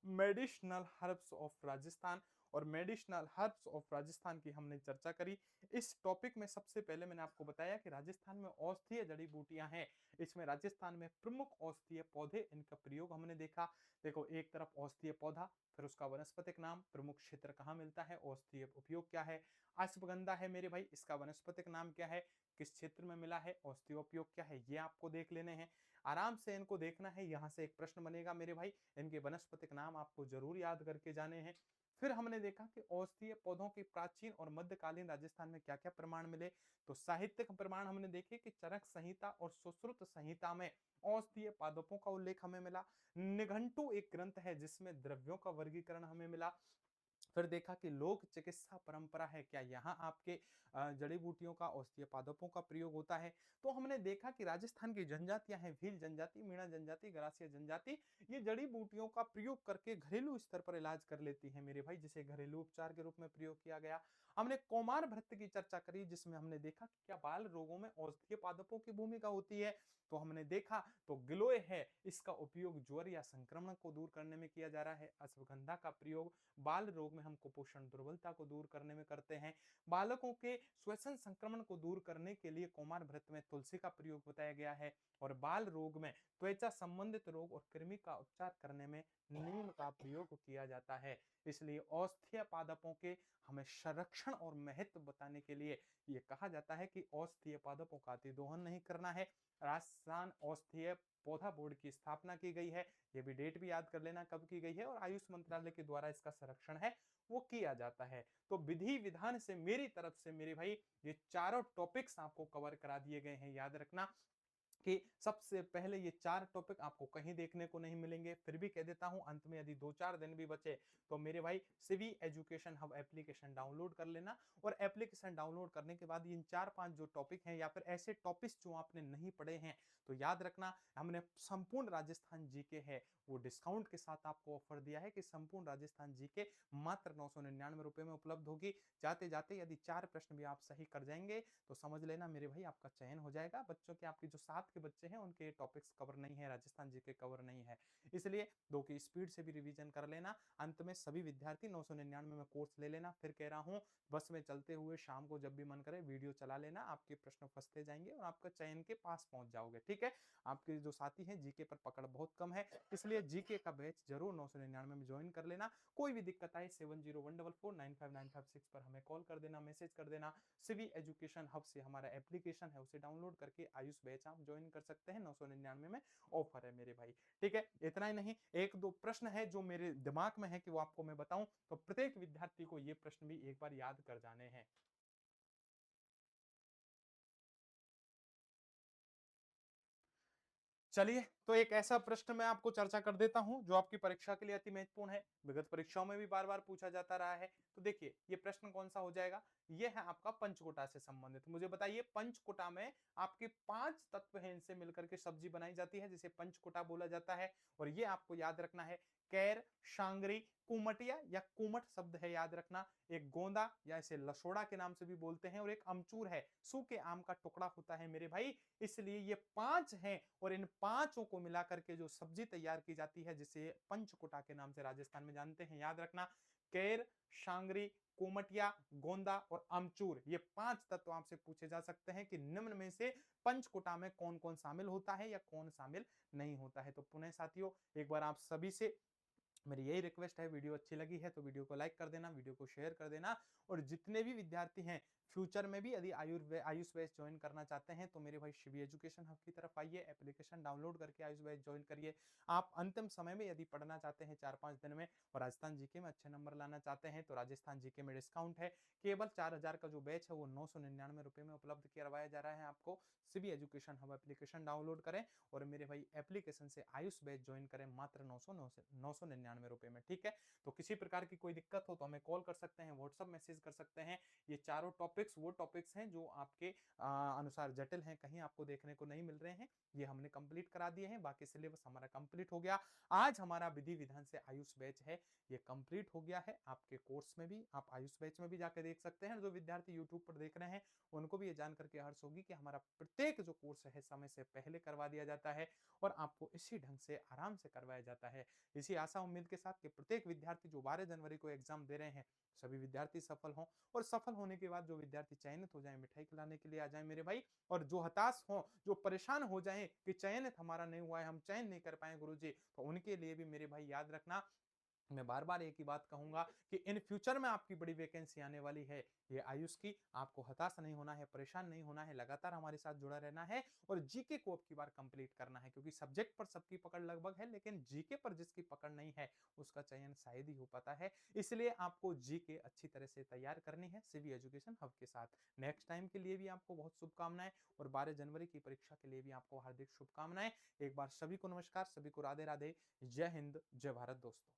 मेडिसिनल हर्ब्स ऑफ राजस्थान, और मेडिसिनल हर्ब्स ऑफ राजस्थान की हमने चर्चा करी। इस टॉपिक में सबसे पहले मैंने आपको बताया कि राजस्थान में औषधीय जड़ी बूटियां हैं। इसमें राजस्थान में प्रमुख औषधीय पौधे, इनका प्रयोग हमने देखा। देखो, एक तरफ औषधीय पौधा, फिर उसका वनस्पतिक नाम, प्रमुख क्षेत्र कहाँ मिलता है, औषधीय उपयोग क्या है। अश्वगंधा है मेरे भाई, इसका वनस्पतिक नाम क्या है, किस क्षेत्र में मिला है, औषधीय उपयोग क्या है, ये आपको देख लेने हैं। आराम से इनको देखना है, यहां से एक प्रश्न बनेगा मेरे भाई, इनके वनस्पतिक नाम आपको जरूर याद करके जाने हैं। फिर हमने देखा कि औषधीय पौधों के प्राचीन और मध्यकालीन राजस्थान में क्या क्या प्रमाण मिले। तो साहित्यिक प्रमाण हमने देखे कि चरक संहिता और सुश्रुत संहिता में औषधीय पादपों का उल्लेख हमें मिला। निघंटु एक ग्रंथ है जिसमें द्रव्यों का वर्गीकरण हमें मिला। फिर देखा कि लोक चिकित्सा परंपरा है, क्या यहाँ आपके जड़ी बूटियों का, औषधीय पादपों का प्रयोग होता है। तो हमने देखा कि राजस्थान की जनजातियां हैं, भील जनजाति, मीणा जनजाति, गरासिया जनजाति, ये जड़ी बूटियों का प्रयोग करके घरेलू स्तर पर इलाज कर लेती हैं मेरे भाई, जिसे घरेलू उपचार के रूप में प्रयोग किया गया। हमने कौमार भृत्य की चर्चा करी, जिसमें हमने देखा कि क्या बाल रोगों में औषधीय पादपों की भूमिका होती है। तो हमने देखा तो गिलोय है, इसका उपयोग ज्वर या संक्रमण को दूर करने में किया जा रहा है। अश्वगंधा का प्रयोग बाल रोग में हम कुपोषण, दुर्बलता को दूर करने में करते हैं। बालकों के श्वसन संक्रमण को दूर करने के लिए कौमार व्रत में तुलसी का प्रयोग बताया गया है और बाल रोग में त्वचा संबंधित रोग और कृमि का उपचार करने में नीम का प्रयोग किया जाता है। इसलिए औषधीय पादपों के हमें संरक्षण और महत्व बताने के लिए ये कहा जाता है कि औषधीय पादपों का अतिदोहन नहीं करना है। राजस्थान औषधीय पौधा बोर्ड की स्थापना की गई है। ये भी डेट भी याद कर लेना कब की गई है और आयुष मंत्रालय के द्वारा इसका संरक्षण है वो किया जाता है। तो विधि विधान से मेरी तरफ से मेरे भाई ये चारों टॉपिक्स आपको कवर करा दिए गए हैं। याद रखना कि सबसे पहले ये 4 टॉपिक आपको कहीं देखने को नहीं मिलेंगे। फिर भी कह देता हूं अंत में यदि 2-4 दिन भी बचे तो मेरे भाई सिवी एजुकेशन हब एप्लीकेशन डाउनलोड कर लेना और एप्लीकेशन डाउनलोड करने के बाद इन 4-5 जो टॉपिक हैं या फिर ऐसे टॉपिक्स जो आपने नहीं पढ़े हैं तो याद रखना हमने संपूर्ण राजस्थान जीके है वो डिस्काउंट के साथ आपको ऑफर दिया है कि संपूर्ण राजस्थान जीके मात्र 999 रुपए में उपलब्ध होगी। जाते जाते यदि 4 प्रश्न भी आप सही कर जाएंगे तो समझ लेना मेरे भाई आपका चयन हो जाएगा। बच्चों के आपके जो साथ के बच्चे हैं उनके टॉपिक्स कवर नहीं है, राजस्थान जीके कवर नहीं है, इसलिए 2 की स्पीड से भी रिवीजन कर लेना। अंत में सभी विद्यार्थी 999 में कोर्स ले लेना। फिर कह रहा हूं बस में चलते हुए शाम को जब भी मन करे वीडियो चला लेना, आपके प्रश्न फंसते जाएंगे और आपका चयन के पास पहुंच जाओगे। ठीक है, आपके जो साथी हैं जीके पर पकड़ बहुत कम है, इसलिए जीके का बैच जरूर 999 में ज्वाइन कर लेना। कोई भी दिक्कत आए 7014495956 पर हमें कॉल कर देना, मैसेज कर देना। सिवी एजुकेशन हब से हमारा एप्लीकेशन है उसे डाउनलोड करके आयुष बैच आप ज्वाइन कर सकते हैं। 999 में ऑफर है मेरे भाई। ठीक है, इतना ही नहीं, 1-2 प्रश्न है जो मेरे दिमाग में है कि वो आपको मैं बताऊं, तो प्रत्येक विद्यार्थी को ये प्रश्न भी एक बार याद कर जाने हैं। चलिए, तो एक ऐसा प्रश्न मैं आपको चर्चा कर देता हूं जो आपकी परीक्षा के लिए अति महत्वपूर्ण है, विगत परीक्षाओं में भी बार बार पूछा जाता रहा है। तो देखिए ये प्रश्न कौन सा हो जाएगा, ये है आपका पंचकोटा से संबंधित। मुझे बताइए पंचकोटा में आपके 5 तत्व हैं, इनसे मिलकर के सब्जी बनाई जाती है जिसे पंचकोटा बोला जाता है। और ये आपको याद रखना है, कैर, शांगरी, कुमटिया या कुमट शब्द है याद रखना, एक गोंदा या इसे लसोड़ा के नाम से भी बोलते हैं और एक अमचूर है, सूखे आम का टुकड़ा होता है मेरे भाई। इसलिए ये 5 हैं और इन पांचों को मिलाकर के जो सब्जी तैयार की जाती है जिसे पंचकुटा के नाम से राजस्थान में जानते हैं, याद रखना कैर, शांगरी, कोमटिया, गोंदा और अमचूर, ये 5 तत्व आपसे पूछे जा सकते हैं कि निम्न में से पंचकुटा में कौन कौन शामिल होता है या कौन शामिल नहीं होता है। तो पुनः साथियों एक बार आप सभी से मेरी यही रिक्वेस्ट है, वीडियो अच्छी लगी है तो वीडियो को लाइक कर देना, वीडियो को शेयर कर देना। और जितने भी विद्यार्थी हैं फ्यूचर में भी यदि आयुष बैच ज्वाइन करना चाहते हैं तो मेरे भाई शिवी एजुकेशन हब की तरफ आइए, एप्लीकेशन डाउनलोड करके आयुष बैच ज्वाइन करिए। आप अंतिम समय में यदि पढ़ना चाहते हैं 4-5 दिन में और राजस्थान जीके में अच्छे नंबर लाना चाहते हैं तो राजस्थान जीके में डिस्काउंट है, केवल 4000 का जो बैच है वो 999 रुपए में उपलब्ध करवाया जा रहा है आपको। Shivi education hub application download करें और मेरे भाई एप्लीकेशन से आयुष बैच ज्वाइन करें मात्र 999 रुपए में। ठीक है, तो किसी प्रकार की कोई दिक्कत हो तो हमें कॉल कर सकते हैं, व्हाट्सएप मैसेज कर सकते हैं। ये चारों टॉपिक्स वो टॉपिक्स हैं जो आपके अनुसार जटिल हैं, कहीं आपको देखने को नहीं मिल रहे हैं, ये हमने कंप्लीट करा दिए हैं। बाकी सिलेबस हमारा कंप्लीट हो गया। आज हमारा विधि विधान से आयुष बैच है ये कंप्लीट हो गया है। आपके कोर्स में भी आप आयुष बैच में भी जाकर देख सकते हैं। जो विद्यार्थी यूट्यूब पर देख रहे हैं उनको भी ये जान करके हर्ष होगी कि हमारा प्रत्येक जो कोर्स है समय से पहले करवा दिया जाता है और आपको इसी ढंग से आराम से करवाया जाता है। इसी आशा उम्मीद के साथ कि प्रत्येक विद्यार्थी जो 12 जनवरी को एग्जाम दे रहे हैं सभी विद्यार्थी सफल हों और सफल होने के बाद जो विद्यार्थी चयनित हो जाएं मिठाई खिलाने के लिए आ जाएं मेरे भाई। और जो हताश हों, जो परेशान हो जाएं कि चयनित हमारा नहीं हुआ है, हम चयन नहीं कर पाए गुरुजी, तो उनके लिए भी मेरे भाई याद रखना, मैं बार बार एक ही बात कहूंगा कि इन फ्यूचर में आपकी बड़ी वैकेंसी आने वाली है ये आयुष की। आपको हताश नहीं होना है, परेशान नहीं होना है, लगातार हमारे साथ जुड़ा रहना है और जीके को अब की बार कंप्लीट करना है, क्योंकि सब्जेक्ट पर सबकी पकड़ लगभग है लेकिन जीके पर जिसकी पकड़ नहीं है उसका चयन शायद ही हो पाता है। इसलिए आपको जीके अच्छी तरह से तैयार करनी है सिवी एजुकेशन हब के साथ। नेक्स्ट टाइम के लिए भी आपको बहुत शुभकामनाएं और 12 जनवरी की परीक्षा के लिए भी आपको हार्दिक शुभकामनाएं। एक बार सभी को नमस्कार, सभी को राधे राधे, जय हिंद, जय भारत दोस्तों।